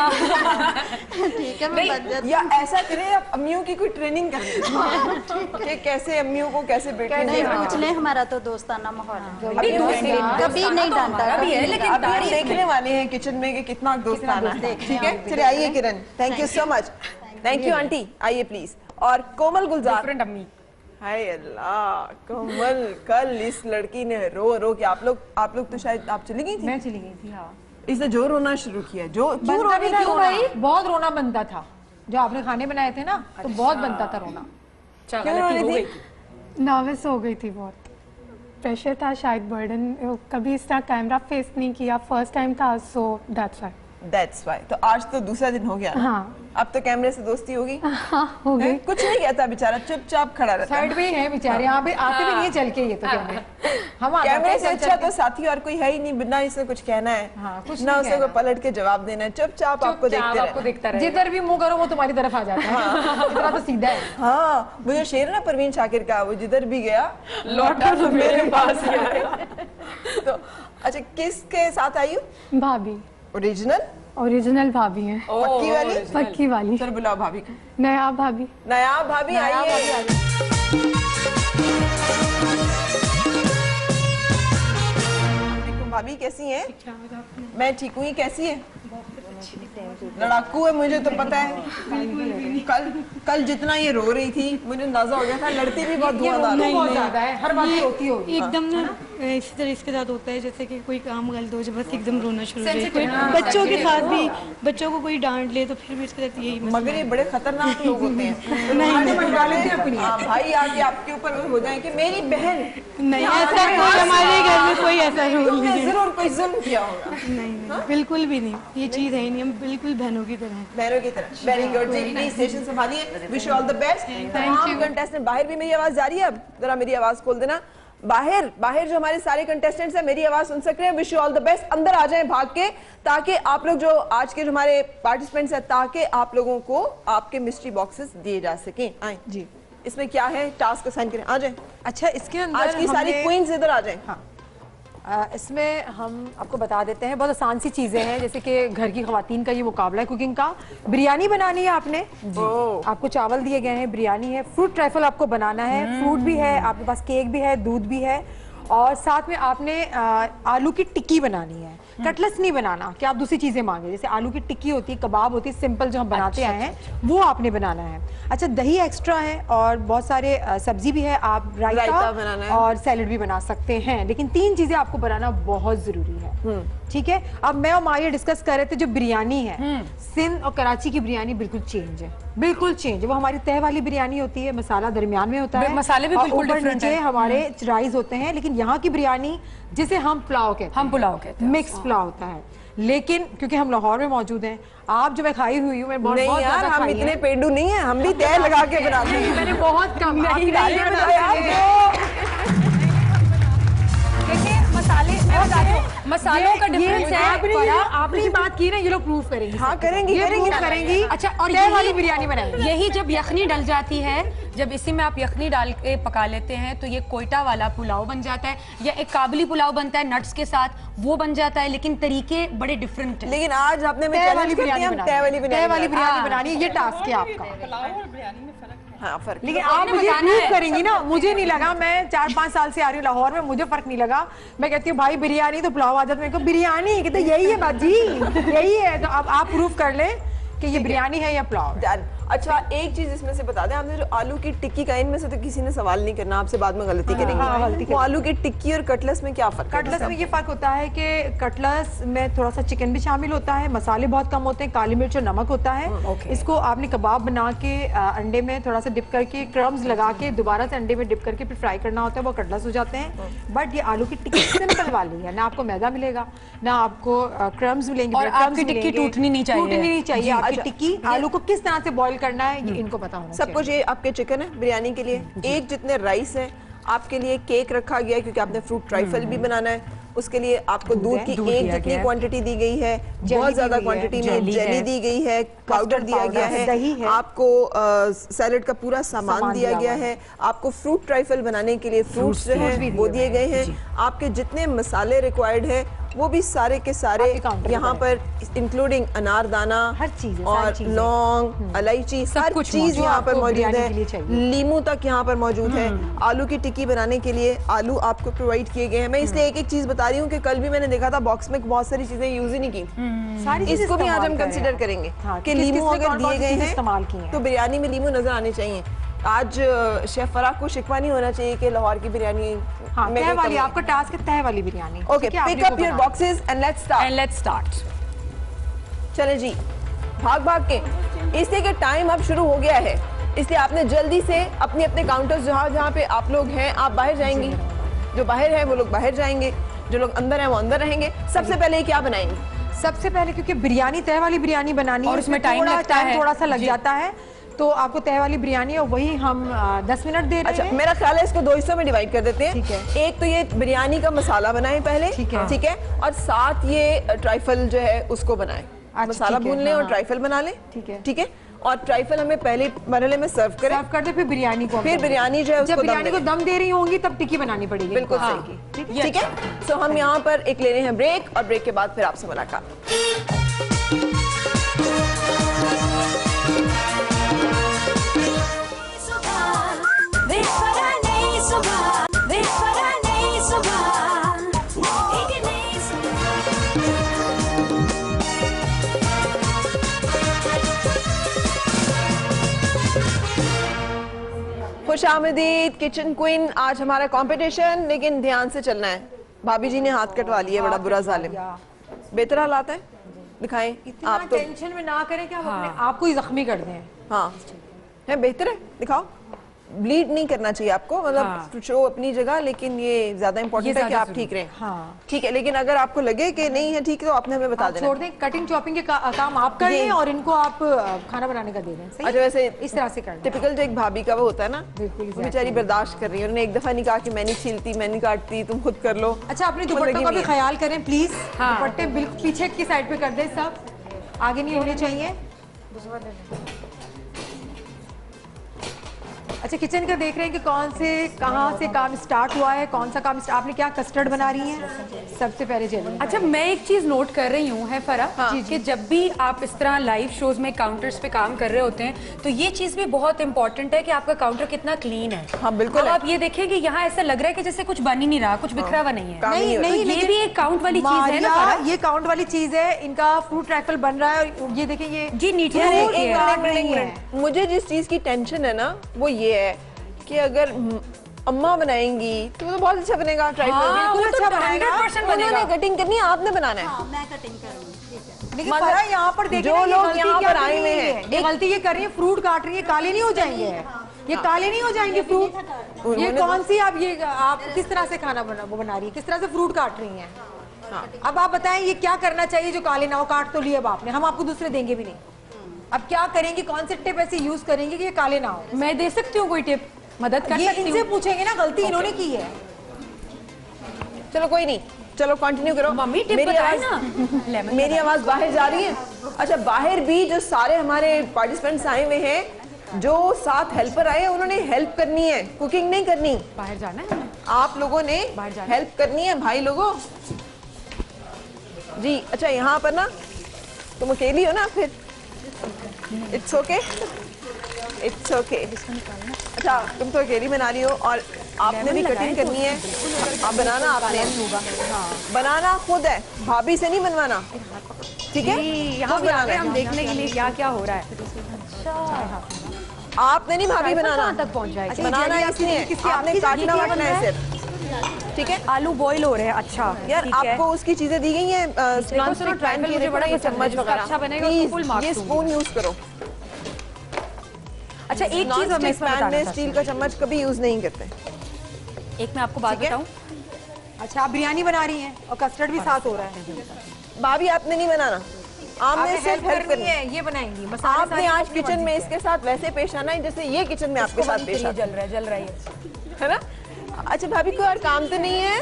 ठीक है, मैं बन जाती या ऐसा करें आप अम्मियों की कोई ट्रेनिंग करें कि कैसे अम्मियों को कैसे बेटे नहीं, पूछ लें, हमारा तो दोस्ताना माहौल है। नहीं, दोस्ताना कभी नहीं तो डांटा, हमारा भी है, कभी लेकिन अभी हम तारीफ देखने वाले हैं किचन में कि कितना दोस्ताना है। ठीक है, चलिए आइए Kiran, thank you so much. Thank you aunty, आइए प्लीज। और कोमल गुलजार। डिफरेंट अम्मी। हाय अल्लाह, कोमल कल इस लड़की ने रो रो के आप लोग तो शायद आप चली गई थी। मैं चली गई थी, हाँ। इसने जो रोना शुरू किया, जो क्यों बनता रोना भी था क्यों रोना, भाई? बहुत रोना बनता था। जो आपने खाने बनाए थे ना, तो बहुत बनता था रोना। अच्छा, क्यों गलती रोनी हो थी? गई थी। नर्वस हो गई थी बहुत, प्रेशर था शायद, बर्डन, कभी इस तरह कैमरा फेस नहीं किया, फर्स्ट टाइम था, so that's why. That's why। तो आज तो दूसरा दिन हो गया ना? हाँ। अब तो कैमरे से दोस्ती होगी? हाँ हो हैं? गई। कुछ नहीं कहता बेचारा, चुपचाप खड़ा रहता है। साइड में ही है बेचारे, यहाँ पे आते भी नहीं है चल के ये तो कैमरे। हम आ जाते कैमरे हैं से चल अच्छा चल के। तो साथी और कोई है ही नहीं, बिना इससे कुछ कहना है, हाँ, कुछ ना नहीं उसे कहना। कोई पलट के जवाब देना है, चुपचाप आपको देखते आपको रहना। देखता रहे। जिधर भी मुंह करो वो तुम्हारी तरफ आ जाता है। इतना तो सीधा है। हाँ, वो जो शेर है ना परवीन शाकिर का, वो जिधर भी गया लौटा तो मेरे पास ही आया। तो अच्छा, किसके साथ आई हो? भाभी, ओरिजिनल ओरिजिनल भाभी हैं, पक्की वाली? पक्की वाली, चलो बुलाओ भाभी को। नया भाभी। नया भाभी आइए। देखो भाभी कैसी हैं? मैं ठीक हूँ, ये कैसी है? लड़ाकू है, मुझे तो पता है। कल जितना ये रो रही थी मुझे अंदाजा हो गया था, लड़ती भी बहुत धुआंधार है। बहुत ज्यादा है, हर बात रोती होगी। एकदम ना इसी तरह इसके साथ होता है जैसे कि कोई काम गलत हो जाए बस एकदम रोना शुरू हो जाए। Sensitive, कोई हाँ, बच्चों के साथ भी, बच्चों को कोई डांट ले तो फिर भी इसके साथ यही मसला मगर ये बड़े खतरनाक लोग होते हैं। नहीं, हाँ, भाई आके आपके ऊपर वो हो जाए कि मेरी बहन नहीं, ऐसा कोई हमारे घर में कोई ऐसा रूल नहीं तुमने है। जरूर कोई जुल्म किया होगा। नहीं, बिल्कुल भी नहीं, ये चीज़ है ही नहीं, हम बिल्कुल बहनों की तरह हैं। बहनों की तरह। वेरी गुड जी, प्लीज स्टेशन संभालिए। Wish you all the best. Thank you contestant. बाहर भी मेरी आवाज जा रही है? अब जरा मेरी आवाज खोल देना। बाहर जो हमारे सारे कंटेस्टेंट्स हैं मेरी आवाज सुन सक रहे हैं। Wish you all the best. अंदर आ जाएं भाग के, ताकि आप लोग जो आज के जो हमारे पार्टिसिपेंट्स हैं, ताकि आप लोगों को आपके मिस्ट्री बॉक्सेस दिए जा सकें। आए जी, इसमें क्या है, टास्क असाइन करें। आ जाएं। अच्छा, इसके अंदर आज की सारी हमने- क्वींस इधर आ जाएं। हाँ, इसमें हम आपको बता देते हैं, बहुत आसान सी चीज़ें हैं, जैसे कि घर की खवातीन का ये मुकाबला है कुकिंग का। बिरयानी बनानी है आपने, आपको चावल दिए गए हैं, बिरयानी है, फ्रूट ट्राइफल आपको बनाना है, फ्रूट भी है आपके पास, केक भी है, दूध भी है, और साथ में आपने आलू की टिक्की बनानी है। कटलेट्स नहीं बनाना कि आप दूसरी चीजें मांगे, जैसे आलू की टिक्की होती है, कबाब होती है, सिंपल जो हम बनाते आए हैं वो आपने बनाना है। अच्छा, दही एक्स्ट्रा है और बहुत सारे सब्जी भी है, आप रायता बनाना है और सैलेड भी बना सकते हैं, लेकिन 3 चीजें आपको बनाना बहुत जरूरी है। ठीक है, अब मैं और मारिया डिस्कस कर रहे थे, जो बिरयानी है सिंध और कराची की बिरयानी बिल्कुल चेंज है, बिल्कुल चेंज है। वो हमारी तह वाली बिरयानी होती है, मसाला दरमियान में होता है, मसाले भी और बिल्कुल ऊपर different नीचे है। हमारे राइस होते हैं, लेकिन यहाँ की बिरयानी जिसे हम पुलाव कहते हैं, हम पुलाव कहते हैं। मिक्स पुलाव होता है। लेकिन क्योंकि हम लाहौर में मौजूद हैं, आप जो मैं खाई हुई हूँ, मैं बहुत नहीं यार, ज्यादा हम खाई इतने है। पेंडू नहीं है, हम भी तय लगा के बनाते हैं। मैंने बहुत कम आपकी दादी नहीं, बनाई है। देखिए, मसाले मैं बता रही हूँ, मसालों का डिफरेंस है। आपने ये बात की ना, ये लोग प्रूफ करेंगी। हाँ, करेंगी, ये करेंगी proof ना। करेंगी। अच्छा, और तह वाली बिरयानी बनाएंगे। यही जब यखनी डल जाती है, जब इसी में आप यखनी डाल के पका लेते हैं, तो ये कोयटा वाला पुलाव बन जाता है, या एक काबुली पुलाव बनता है नट्स के साथ, वो बन जाता है, लेकिन तरीके बड़े डिफरेंट हैं। लेकिन आज आपने में तह चैलेंज वाली करती बिरयानी हैं, हम बनानी तह वाली है। तह वाली बिरयानी बिरयानी बनानी है, ये टास्क है आपका। हाँ, फर्क लेकिन आप मुझे प्रूफ करेंगी ना, मुझे नहीं लगा, मैं 4-5 साल से आ रही हूँ लाहौर में, मुझे फर्क नहीं लगा। मैं कहती हूँ भाई बिरयानी तो पुलाव आ जाता है, मेरे को बिरयानी कहते यही है बाजी, यही है। तो अब आप प्रूफ कर ले कि ये बिरयानी है या पुलाव है। डन। अच्छा, एक चीज इसमें से बता दें, हमने जो आलू की टिक्की का, इनमें से तो किसी ने सवाल नहीं करना, आपसे बाद में गलती करेंगे। वो आलू की टिक्की और कटलेट्स में क्या फर्क है? कटलेट्स में ये फर्क होता है कि कटलेट्स में थोड़ा सा चिकन भी शामिल होता है, मसाले बहुत कम होते हैं, काली मिर्च और नमक होता है। इसको आपने कबाब बना के अंडे में थोड़ा सा डिप करके, क्रम्स लगा के दोबारा से अंडे में डिप करके फिर फ्राई करना होता है, वो कटलेट्स हो जाते हैं। बट ये आलू की टिक्की सिंपल वाली है, ना आपको मैदा मिलेगा, ना आपको क्रम्स मिलेंगे, और bread crumbs आपकी टिक्की मिलेंगे। टूटनी नहीं चाहिए। टूटनी नहीं चाहिए आपकी अच्छा, टिक्की। आलू को किस तरह से बॉईल करना है ये इनको पता होना सब कुछ ये आपके चिकन है बिरयानी के लिए। एक जितने राइस है आपके लिए, केक रखा गया है क्योंकि आपने फ्रूट ट्राइफल भी बनाना है, उसके लिए आपको दूध की दूध एक दिया जितनी गया है। क्वांटिटी दी गई है, जेली बहुत दी ज्यादा हुई है, क्वांटिटी में जेली जेली है, दी गई है, पाउडर कस्टर्ड दिया गया पाउडर, दही है, है, आपको सैलेड का पूरा सामान दिया दिया गया हुआ है, आपको फ्रूट ट्राइफल बनाने के लिए फ्रूट्स जो fruits भी है दिए वो हुए दिए गए हैं, हैं, आपके जितने मसाले रिक्वायर्ड है वो भी सारे के सारे आपके काउंटर पे यहाँ पर इंक्लूडिंग अनारदाना हर चीज़ है, और सारी चीज़ें। लौंग, इलायची, सब हर कुछ चीज मौजूद यहाँ पर आपको मौजूद बिरयानी है, के लिए चाहिए। लीमू तक यहाँ पर मौजूद है, आलू की टिक्की बनाने के लिए आलू आपको प्रोवाइड किए गए हैं। मैं इसलिए एक एक चीज बता रही हूँ कि कल भी मैंने देखा था बॉक्स में बहुत सारी चीजें यूज ही नहीं की, सारी चीज़ें इसको भी आज हम इस्तेमाल कंसिडर करें। करेंगे हाँ, कि किस-किस लीमू ने अगर कौन-कौन दिए सी गए चीज़ें हैं इस्तेमाल की हैं। तो बिरयानी में लीमू नजर आने चाहिए। आज शेफ फराह को शिकवा नहीं होना चाहिए कि लाहौर की बिरयानी हाँ, में तह कोई वाली, कमी है। आपका टास्क है तह वाली बिरयानी। ओके, ठीक है, आपने पिक अप वो your banana. Boxes and let's start. And let's start. चले जी, भाग भाग के, इसलिए कि टाइम अब शुरू हो गया है, इसलिए आपने जल्दी से अपने अपने काउंटर्स जहाँ जहाँ पे आप लोग हैं आप बाहर जाएंगी, जो बाहर हैं वो लोग बाहर जाएंगे, जो लोग अंदर हैं वो अंदर रहेंगे। सबसे पहले क्या बनाएंगे? सबसे पहले क्योंकि बिरयानी तह वाली बिरयानी बनानी और है, उसमें थोड़ा टाइम लगता है। थोड़ा सा लग जी। जाता है, तो आपको तह वाली बिरयानी और वही हम 10 मिनट दे रहे अच्छा, हैं। मेरा ख्याल है इसको दो हिस्सों में डिवाइड कर देते हैं। ठीक है। एक तो ये बिरयानी का मसाला बनाएं पहले, ठीक है। ठीक है, और साथ ये ट्राइफल जो है उसको बनाएं। अच्छा, मसाला ठीक है, भून लें और हाँ। ट्राइफल बना लें। ठीक है। ठीक है, और ट्राइफल हमें पहले मरहले में सर्व करें, सर्व कर दे, फिर बिरयानी को हम फिर बनाएंगे। बिरयानी जो है जब उसको बिरयानी को दम दम दे रही होंगी तब टिक्की बनानी पड़ेगी। बिल्कुल हाँ, सही, ठीक है। सो हम यहाँ पर एक ले रहे हैं ब्रेक, और ब्रेक के बाद फिर आपसे मुलाकात। खुशामदीद किचन क्वीन। आज हमारा कंपटीशन, लेकिन ध्यान से चलना है। भाभी जी ने हाथ कटवा लिए, बड़ा बुरा जालिम। बेहतर हालात है, दिखाएं इतना आप तो। टेंशन में ना करें कि हम अपने आप को ही जख्मी कर दें। हाँ है, बेहतर है, दिखाओ। ब्लीड नहीं करना चाहिए आपको, मतलब शो अपनी जगह, लेकिन ये ज्यादा इंपॉर्टेंट है कि आप ठीक रहें। हाँ। ठीक है, लेकिन अगर आपको लगे कि नहीं है ठीक, तो आपने हमें बता आप देना। छोड़ दें, कटिंग चॉपिंग के काम आप कर लें और इनको आप खाना बनाने का दे दें। सही? अच्छा, वैसे इस तरह से करना। टिपिकल जो एक भाभी का वो होता है ना, बिल्कुल, वो बेचारी बर्दाश्त कर रही है। उन्होंने एक दफा नहीं कहा कि मैं नहीं छीलती, मैं नहीं काटती, तुम खुद कर लो। अच्छा, अपने वो दुपट्टों लगी का हुई भी है। ख्याल करें प्लीज। दुपट्टे बिल्कुल पीछे की साइड पे कर दें, सब आगे नहीं होने चाहिए। अच्छा, किचन का देख रहे हैं कि कौन से कहाँ से काम स्टार्ट हुआ है, कौन सा काम आपने क्या कस्टर्ड बना रही हैं? सबसे पहले जेली। अच्छा, मैं एक चीज नोट कर रही हूँ है फराह, कि जब भी आप इस तरह लाइव शोज में काउंटर्स पे काम कर रहे होते हैं तो ये चीज भी बहुत इंपॉर्टेंट है कि आपका काउंटर कितना क्लीन है। हाँ, बिल्कुल अब है। आप ये देखें कि यहाँ ऐसा लग रहा है कि जैसे कुछ बन ही नहीं रहा, कुछ बिखरा हुआ नहीं है। काम ही नहीं होता। तो ये भी एक काउंट वाली चीज है ना फराह? ये काउंट वाली चीज है। इनका फ्रूट ट्रैफल बन रहा है, और ये देखें, ये जी नीचे ये देखिए। एक एक मिनट। मुझे जिस चीज की टेंशन है ना, वो ये है कि अगर अम्मा बनाएंगी तो वो तो बहुत अच्छा बनेगा। ट्राइफल हाँ, बिल्कुल वो तो अच्छा बनेगा। 100% बनेगा। उन्होंने कटिंग करनी है, आपने बनाना है। मैं कटिंग करूँगी। लेकिन फराह यहाँ पर देखिए जो ना, ये लोग गलती यहाँ क्या पर कर आए हुए रही हैं, है? ये गलती ये कर रही है, फ्रूट काट रही है, काले नहीं हो जाएंगे? ये काले नहीं हो जाएंगे फ्रूट? ये कौन सी आप किस तरह से खाना बना रही है, किस तरह से फ्रूट काट रही हैं? अब आप बताएं ये क्या करना चाहिए जो काले ना हो? काट तो लिए अब आपने, हम आपको दूसरे देंगे भी नहीं। अब क्या करेंगे, कौन से टिप ऐसे यूज करेंगे कि ये काले ना हो? मैं दे सकती हूँ कोई टिप, मदद कर ये सकती इनसे हूँ। पूछेंगे ना, गलती इन्होंने की है। चलो कोई नहीं, चलो कंटिन्यू करो। मम्मी टिप मेरी बताए आवाज- ना। लेमन मेरी आवाज बाहर जा रही है? अच्छा, बाहर भी जो सारे हमारे पार्टिसिपेंट्स आए हुए हैं, जो साथ हेल्पर आए हैं, उन्होंने हेल्प करनी है, कुकिंग नहीं करनी। बाहर जाना है हमें? आप लोगों ने हेल्प करनी है भाई लोगों जी। अच्छा, यहाँ पर ना तुम अकेली हो ना, फिर इट्स ओके, इट्स ओके। अच्छा, तुम तो अकेली बना रही हो और आपने भी कटिंग करनी है। आप बनाना, आपने बनाना खुद है, भाभी से नहीं बनवाना, ठीक है? यहाँ खुद भी आ बनाना गए है। हम देखने के लिए क्या क्या हो रहा है। आपने नहीं भाभी बनाना, कहाँ तक पहुँच जाएगी? अच्छा, बनाना ये इसलिए जेली किसकी- आपने आपकी काटना जेली वाटना है बन रहा सिर्फ, ठीक है? आलू बॉईल हो रहे हैं। अच्छा यार, ठीक है। आपको उसकी चीजें दी गई हैं, देखो, सुनो, ट्राइबल मुझे बड़ा ये पसंद है, चम्मच जिसका वगैरह, अच्छा बनेगा उसको full प्लीज marks ये दूंगी। स्पून यूज करो। अच्छा, एक चीज मैं नॉन-स्टिक इसमें पैन बताना में चाहती स्टील का चम्मच कभी यूज नहीं करते। हूँ। एक मैं आपको बात ठीक है? बताऊँ, अच्छा, आप बिरयानी बना रही हैं और कस्टर्ड भी साथ हो रहा है। भाभी आपने नहीं बनाना, आपने आपने सिर्फ हेल्प करनी है। है, ये बनाएंगी मसाले आपने सारे आज अपनी किचन मर्जी में से। इसके साथ वैसे पेश आना है जैसे ये किचन में आपके साथ पेश आता जल रहा है है ना? अच्छा, भाभी को और काम तो नहीं है?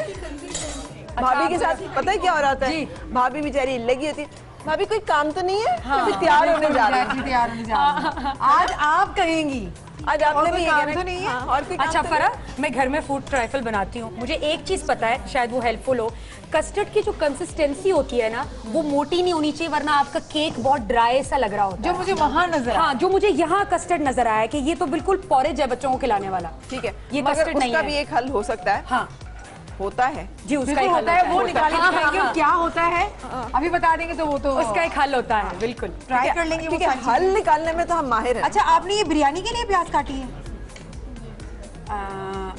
भाभी के साथ पता है क्या हो रहा है, भाभी बेचारी लगी होती है, भाभी कोई काम तो नहीं है, अभी तैयार होने जा रहे हैं। तैयार होने जा रहे हैं। आज आप कहेंगी आज और आपने कोई भी काम ये तो नहीं है? हाँ, और कोई काम अच्छा तो फरा, मैं घर में फूड ट्राइफल बनाती हूँ, मुझे एक चीज पता है, शायद वो हेल्पफुल हो। कस्टर्ड की जो कंसिस्टेंसी होती है ना, वो मोटी नहीं होनी चाहिए, वरना आपका केक बहुत ड्राई सा लग रहा होता जो है। मुझे वहां नजर हाँ, जो मुझे यहाँ कस्टर्ड नजर आया कि ये तो बिल्कुल पॉरेज है बच्चों को खिलाने वाला। ठीक है, ये मगर कस्टर्ड नहीं उसका है। भी एक हल हो सकता है। हाँ होता है जी, उसका बिल्कुल एक हल होता है, वो निकाले हाँ, दिखाएंगे हाँ, वो क्या होता है, अभी बता देंगे तो वो तो उसका एक हल होता है, बिल्कुल। ट्राई कर लेंगे वो ठीक है, सारी हल चीजें। निकालने में तो हम माहिर हैं। अच्छा, आपने ये बिरयानी के लिए प्याज काटी है?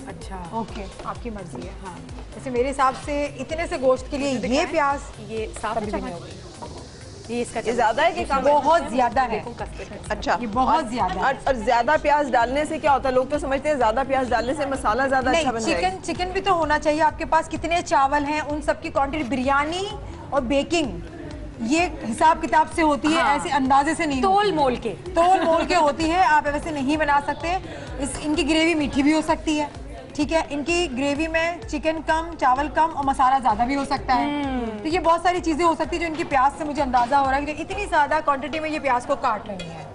अच्छा, ओके, आपकी मर्जी है। हाँ, जैसे मेरे हिसाब से इतने से गोश्त के लिए ये प्याज ये साफ कभी भी चम्मच? नहीं होगी। ये इसका ये ज्यादा है कि कम है? बहुत ज्यादा है, अच्छा, ये बहुत ज्यादा है। और ज्यादा प्याज डालने से क्या होता है, लोग तो समझते हैं ज्यादा प्याज डालने से मसाला ज्यादा अच्छा नहीं, बन जाएगा। चिकन भी तो होना चाहिए आपके पास। कितने चावल हैं, उन सब की क्वांटिटी, बिरयानी और बेकिंग ये हिसाब किताब से होती है, ऐसे अंदाजे से नहीं तोल मोल के तोल मोल के होती है। आप वैसे नहीं बना सकते। इनकी ग्रेवी मीठी भी हो सकती है, ठीक है, इनकी ग्रेवी में चिकन कम, चावल कम और मसाला ज्यादा भी हो सकता है। तो ये बहुत सारी चीजें हो सकती है जो इनकी प्याज से मुझे अंदाजा हो रहा है कि इतनी ज्यादा क्वांटिटी में ये प्याज को काट रही है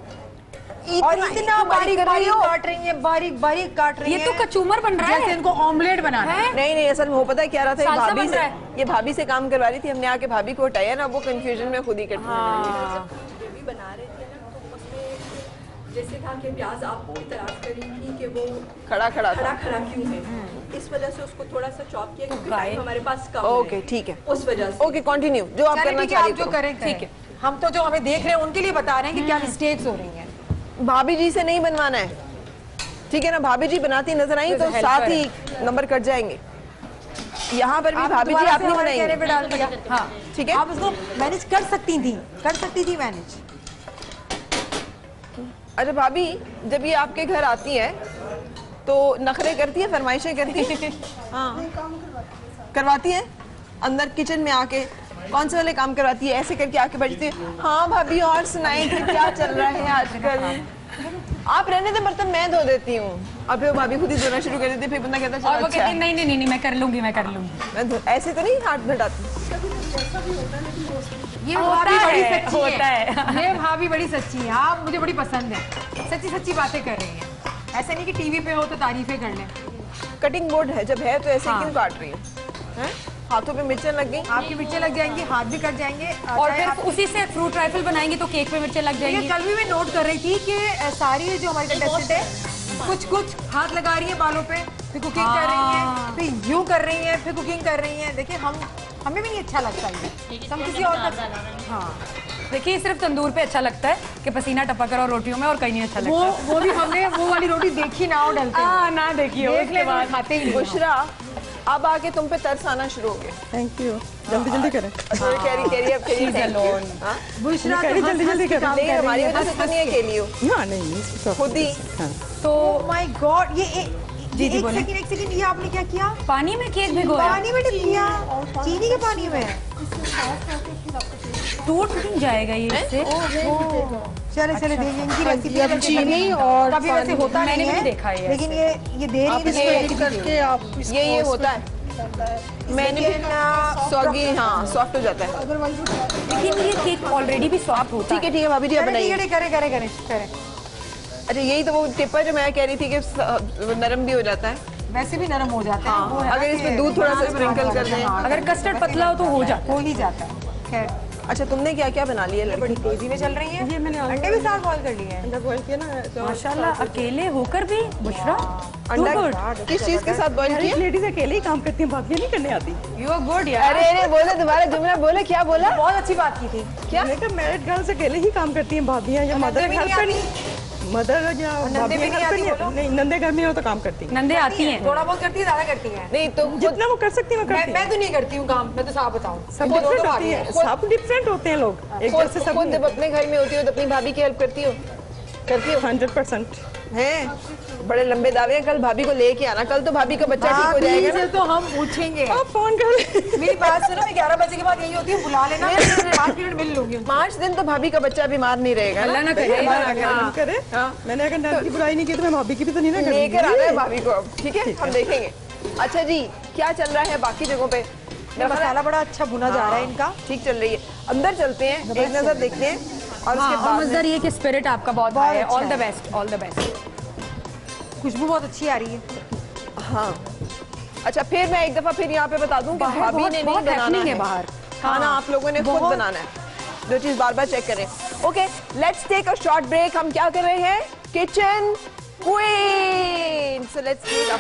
और इतना बारीक बारीक काट रही है, बारीक बारीक काट रही है। ये तो कचूमर बन रहा है, जैसे इनको ऑमलेट बनाना है। नहीं नहीं, असल में हो पता है क्या रहा था, ये सालसा भाभी बन से रहा है। ये भाभी से काम करवा रही थी, हमने आके भाभी को हटाया ना, वो कंफ्यूजन में खुद ही करती ग्रेवी बना रहे थे ना, तो उसमें जैसे था कि प्याज आप वो तलाश करी थी कि वो खड़ा खड़ा था। खड़ा खड़ा क्यों है, इस वजह से उसको थोड़ा सा चॉप किया क्योंकि टाइम हमारे पास कम ओके है, ठीक है, उस वजह से। ओके कंटिन्यू, जो आप चलिए करना ठीक है, चाह आप रही जो थी। करें ठीक है। हम तो जो हमें देख रहे हैं उनके लिए बता रहे हैं कि क्या मिस्टेक्स हो रही हैं। भाभी जी से नहीं बनवाना है, ठीक है ना, भाभी जी बनाती नजर आई तो साथ ही नंबर कट जाएंगे। यहाँ पर भी भाभी जी आप नहीं कहने पे बनाएंगे, डाल दिया। हाँ ठीक है। आप उसको मैनेज कर सकती थी मैनेज। अच्छा भाभी, जब ये आपके घर आती है तो नखरे करती है, फरमाइशें करती है? हाँ करवाती है, अंदर किचन में आके कौन से वाले काम करवाती है? ऐसे करके आके बैठती है, हाँ भाभी और सुनाई थी क्या चल रहा है आजकल? आप रहने दे, बर्तन मैं धो देती हूँ। अब फिर भाभी खुद ही धोना शुरू कर देती है, फिर बंदा कहता है और चलो वो अच्छा कहती है। है, नहीं मैं कर लूंगी ऐसे तो नहीं हाथ घटाती। ये होता भाभी बड़ी है, सच्ची होता है। ये भाभी बड़ी सच्ची है, आप मुझे बड़ी पसंद है, सच्ची सच्ची बातें कर रही हैं। ऐसे नहीं कि टीवी पे हो तो तारीफें कर लें। कटिंग बोर्ड है, जब है तो ऐसे क्यों काट रही है? हाथों पे मिर्चें लग गई, आपकी मिर्चें लग जाएंगी, हाथ भी कट जाएंगे। और चाहे फिर आप- उसी से फ्रूट राइफल बनाएंगे तो केक पे मिर्चें लग ये जाएंगी। कल भी मैं नोट कर रही थी कि सारी जो हमारी कंटेस्टेंट है कुछ हाथ लगा रही है बालों पे, फिर कुकिंग कर रही है, फिर यूं कर रही है, फिर कुकिंग कर रही है। देखिए हमें भी नहीं अच्छा लगता ये, हम किसी और का। हाँ देखिए, सिर्फ तंदूर पे अच्छा लगता है कि पसीना टपक कर और रोटियों में, और कहीं नहीं अच्छा लगता। वो भी हमने वो वाली रोटी देखी ना हो डलते हुए। हाँ ना देखिए, देख उसके ले बाद खाते ही नहीं। बुशरा अब आके तुम पे तरस आना शुरू हो गया। थैंक यू, जल्दी जल्दी करें। कह रही अब करिए thank you। हाँ? बुशरा करी, जल्दी जल्दी कर। नहीं हमारी वजह से तो नहीं है केलियो, हाँ नहीं खुद ही। तो माय गॉड, ये जी, बोलें। एक सेकंड, ये आपने क्या किया? पानी में केक भिगोया, पानी में डिप किया, चीनी के पानी में। टूट नहीं जाएगा ये इससे? चले देखिए इनकी रेसिपी। अब चीनी और कभी वैसे होता मैंने नहीं भी है, देखा है लेकिन ये दे आप रही इसको है एड करके आप ये होता है, मैंने भी सॉगी, हाँ सॉफ्ट हो जाता है। लेकिन ये केक ऑलरेडी भी सॉफ्ट होता ठीक है भाभी जी आप बनाइए। करे। अच्छा यही तो वो टिप है जो मैं कह रही थी कि नरम भी हो जाता है। वैसे भी नरम हो जाता है। हाँ, वो है ना अगर कि इसमें दूध थोड़ा सा स्प्रिंकल कर दें। हाँ, अगर कस्टर्ड पतला हो तो हो जाता हो ही जाता है। खैर, अच्छा तुमने क्या क्या बना लिया बड़ी लड़की? तेजी में चल रही है। ये मैंने अंडे भी साथ बॉईल कर लिए हैं। अंडा बॉईल किया ना है। तो माशाल्लाह, अकेले होकर भी बुशरा अंडा किस चीज के साथ बॉईल किया? लेडीज अकेले ही काम करती हैं, भाभियाँ नहीं करने आती। यू आर गुड यार। अरे बोले दोबारा जुमला बोले, क्या बोला? बहुत अच्छी बात की थी। क्या? मैंने कहा मैरिड गर्ल्स अकेले ही काम करती हैं, भाभियाँ या नंदे मदर भी हेल्प नहीं करनी, मदर या नंदे भाभियाँ भी नहीं हेल्प आती करनी बोलो। नहीं, नंदे घर में हो तो काम करती हैं, नंदे आती हैं। थोड़ा बहुत करती है, ज्यादा करती है। नहीं तो जितना वो कर सकती हैं वो करती हैं। मैं तो नहीं करती हूँ काम, मैं तो साफ बताऊँ। सब डिफरेंट होती है, सब डिफरेंट होते हैं लोग, एक जैसे सब खुद जब अपने घर में होती हो तो अपनी भाभी की हेल्प करती हो? 100%। हैं बड़े लंबे दावे हैं। कल भाभी को लेके आना, कल तो भाभी का बच्चा ठीक हो जाएगा ना। तो हम पूछेंगे। आप फोन कर मेरी बात सुनो, मैं 11 बजे के बाद यही होती है, बुला लेना, मैं 5 मिनट मिल लूंगी उनसे। 5 दिन तो भाभी का बच्चा बीमार नहीं रहेगा ना? अल्लाह ना करे। हम करे। मैंने अगर नंद की बुराई नहीं की तो मैं भाभी की भी तो नहीं ना लेकर करूँगी। आना है भाभी को अब, ठीक है हम देखेंगे। अच्छा जी, क्या चल रहा है बाकी जगहों पे? मेरा मसाला बड़ा अच्छा भुना जा रहा है इनका। ठीक चल रही है। अंदर चलते हैं, एक नजर देखते हैं और उसके और बाद मजेदार ये कि स्पिरिट आपका बहुत बहुत हाई है। अच्छा ऑल द है। Best, all the best. Khushboo बहुत अच्छी आ रही है। हाँ। अच्छा फिर मैं एक दफा फिर यहाँ पे बता दूं कि बाहर भाभी बहुत- ने नहीं बहुत बनाना happening है है बाहर। खाना, आप लोगों ने खुद बनाना है। जो चीज बार बार चेक करें। Okay, let's take a short break. हम क्या कर रहे हैं? Kitchen queen. So let's take a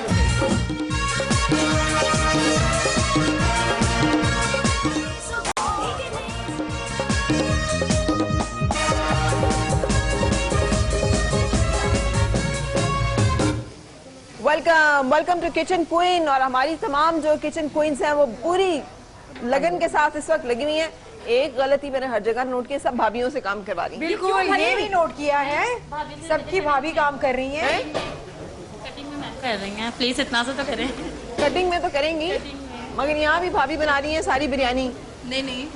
welcome to kitchen queen. और हमारी तमाम जो किचन क्वींस हैं वो पूरी लगन के साथ इस वक्त लगी हुई हैं। एक गलती मैंने हर जगह नोट की, सब भाभीियों से काम करवा रही हैं। बिल्कुल, ये भी नोट किया है, सबकी भाभी काम कर रही है। कटिंग में मैम कर रही हैं, प्लीज इतना सा तो करें। कटिंग में तो करेंगी, मगर यहाँ भी भाभी बना रही है सारी बिरयानी। नहीं,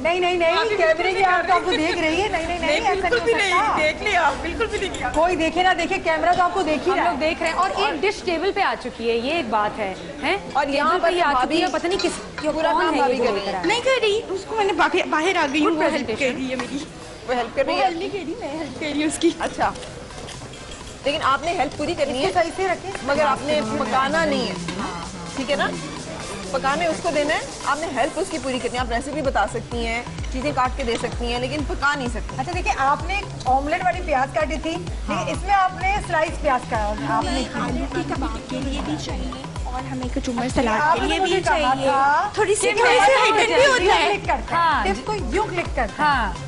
कैमरे की आंख तो आपको देख रही है। नहीं, ऐसा नहीं हो सकता। देख लिया, बिल्कुल भी नहीं किया। कोई देखे ना देखे, कैमरा तो आपको देख ही हम रहा लोग है। देख रहे हैं और एक डिश टेबल पे आ चुकी है, ये एक बात है, हैं? और यहाँ टेबल पे पर ये आ चुकी भाभी है, पता नहीं किस पूरा कौन काम है भाभी ये कर जो रही है। लेकर आया। नहीं कर रही उसको, मैंने बाहर आ गई हूँ, वो हेल्प कर रही है मेरी। वो हेल्प कर वो रही हेल्प है। नहीं कर रही, मैं हेल्प कर रही हूँ उसकी। अच्छा, लेकिन आपने हेल्प पूरी करनी है, सही से रखे। मगर आपने पकाना नहीं है, ठीक है ना? पकाने उसको देना है, आपने हेल्प उसकी पूरी करनी है। आप रेसिपी बता सकती हैं, चीजें काट के दे सकती हैं, लेकिन पका नहीं सकती। अच्छा देखिए, आपने ऑमलेट वाली प्याज काटी थी, लेकिन इसमें आपने स्लाइस प्याज का आपने आलू के कबाब के लिए भी चाहिए और हमें कचुम्बर सलाद आपने के लिए मुझे भी कहा चाहिए। था थोड़ी सी कि मैं हाइडन भी होता है। क्लिक करता हाँ, है, टिप को यूं क्लिक करता है। हाँ,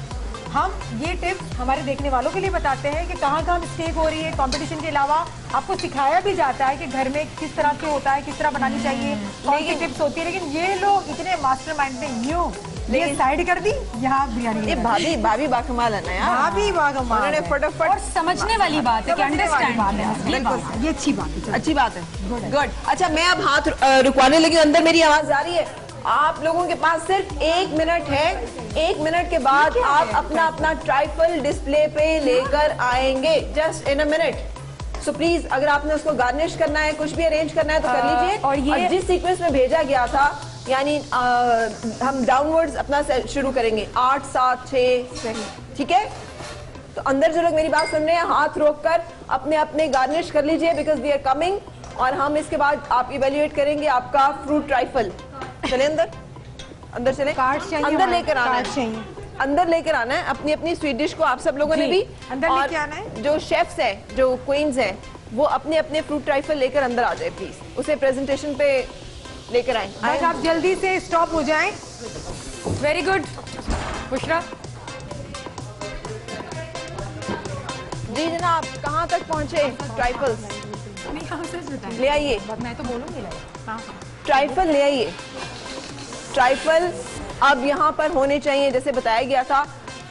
हम ये टिप हमारे देखने वालों के लिए बताते हैं कि कहाँ कहाँ मिस्टेक हो रही है। कंपटीशन के अलावा आपको सिखाया भी जाता है कि घर में किस तरह से होता है, किस तरह बनानी चाहिए, कौन सी टिप्स होती है। लेकिन ये लोग इतने मास्टरमाइंड ने यूं ये साइड कर दी, यहाँ बिरयानी ये भाभी बाकमाल है ना यार। भाभी बागम उन्होंने फटाफट और समझने वाली बात है कि अंडरस्टैंड। बिल्कुल, ये अच्छी बात है। अच्छी बात है, गुड। अच्छा मैं अब हाथ रुकवाने लगी हूं। अंदर मेरी आवाज आ रही है? आप लोगों के पास सिर्फ 1 मिनट है। 1 मिनट के बाद आप अपना अपना ट्राइफल डिस्प्ले पे लेकर आएंगे, just in a minute. So please, अगर आपने उसको गार्निश करना है, कुछ भी अरेंज करना है तो कर लीजिए। और ये जिस सीक्वेंस में भेजा गया था, यानी हम डाउनवर्ड्स अपना शुरू करेंगे 8 7 6, ठीक है? तो अंदर जो लोग मेरी बात सुन रहे हैं, हाथ रोककर अपने अपने गार्निश कर लीजिए, बिकॉज वी आर कमिंग। और हम इसके बाद आप इवेल्युएट करेंगे आपका फ्रूट ट्राइफल। चले अंदर चले, कार्ड चाहिए, अंदर लेकर आना कार्ड है, चाहिए। अंदर लेकर आना है अपनी अपनी स्वीट डिश को। आप सब लोगों ने भी अंदर और लेके आना है। जो शेफ्स है, जो क्वींस है, वो अपने अपने फ्रूट ट्राइफल लेकर अंदर आ जाए प्लीज। उसे प्रेजेंटेशन पे लेकर आए। बस आप जल्दी से स्टॉप हो जाएं। Very good Bushra. जी जनाब, कहाँ तक पहुँचे ट्राइफल्स? ले आइए, मैं तो बोलूंगी ट्राइफल ले आइए। ट्राइफल अब यहाँ पर होने चाहिए, जैसे बताया गया था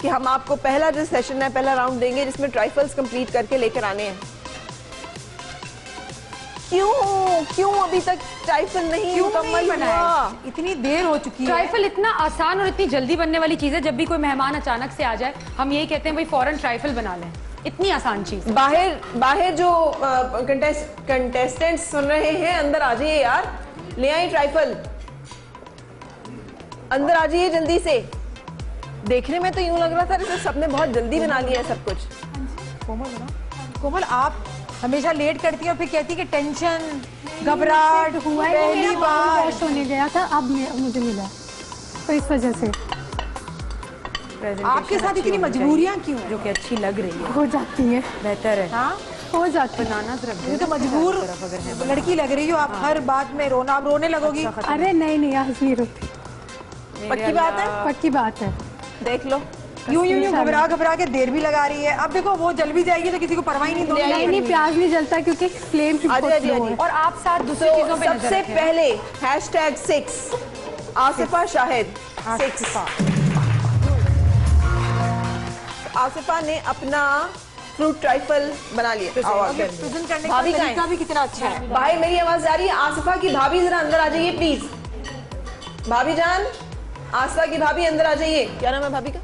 कि हम आपको पहला जो सेशन है, पहला राउंड देंगे जिसमें ट्राइफल्स कंप्लीट करके लेकर आने हैं। क्यों अभी तक ट्राइफल नहीं मुकम्मल हुआ? इतनी देर हो चुकी है। ट्राइफल इतना आसान और इतनी जल्दी बनने वाली चीज है। जब भी कोई मेहमान अचानक से आ जाए, हम यही कहते हैं भाई फौरन ट्राइफल बना लें। इतनी आसान चीज। बाहर जो कंटेस्टेंट्स सुन रहे हैं, अंदर आ जाइए यार, ले आइए ट्राइफल, अंदर आ जाइए जल्दी से। देखने में तो यूं लग रहा था जैसे सबने बहुत जल्दी बना लिया है सब कुछ। कोमल, आप हमेशा लेट करती है और फिर कहती है कि टेंशन, घबराहट हुआ है, पहली बार वॉश होने गया था, अब मुझे मिला, तो इस वजह से आपके साथ इतनी मजबूरियां क्यों हैं? जो कि अच्छी लग रही है, हो जाती है, बेहतर है। हाँ, हो जाती है। बनाना रख ये तो मजबूर लड़की लग रही हो आप। हर बात में रोना, आप रोने लगोगी। अरे नहीं आज नहीं रोती, पक्की बात है, पक्की बात है। देख लो, यूं घबरा के देर भी लगा रही है। अब देखो वो जल भी जाएगी तो किसी को परवाह ही नहीं दोगी। नहीं, प्याज नहीं जलता क्योंकि फ्लेम की बहुत लो है। और आप साथ दूसरी चीजों पे नजर सबसे रखें। पहले #6 आसिफा शाहिद 6। आसिफा ने अपना फ्रूट ट्राइफल बना लिया। प्रेजेंट करने का भाभी तरीका भी कितना अच्छा है। भाई मेरी आवाज आ रही है? आसिफा की भाभी जरा अंदर आ जाइए प्लीज। भाभी जान, आसिफा की भाभी अंदर आ जाइए। क्या नाम है भाभी का?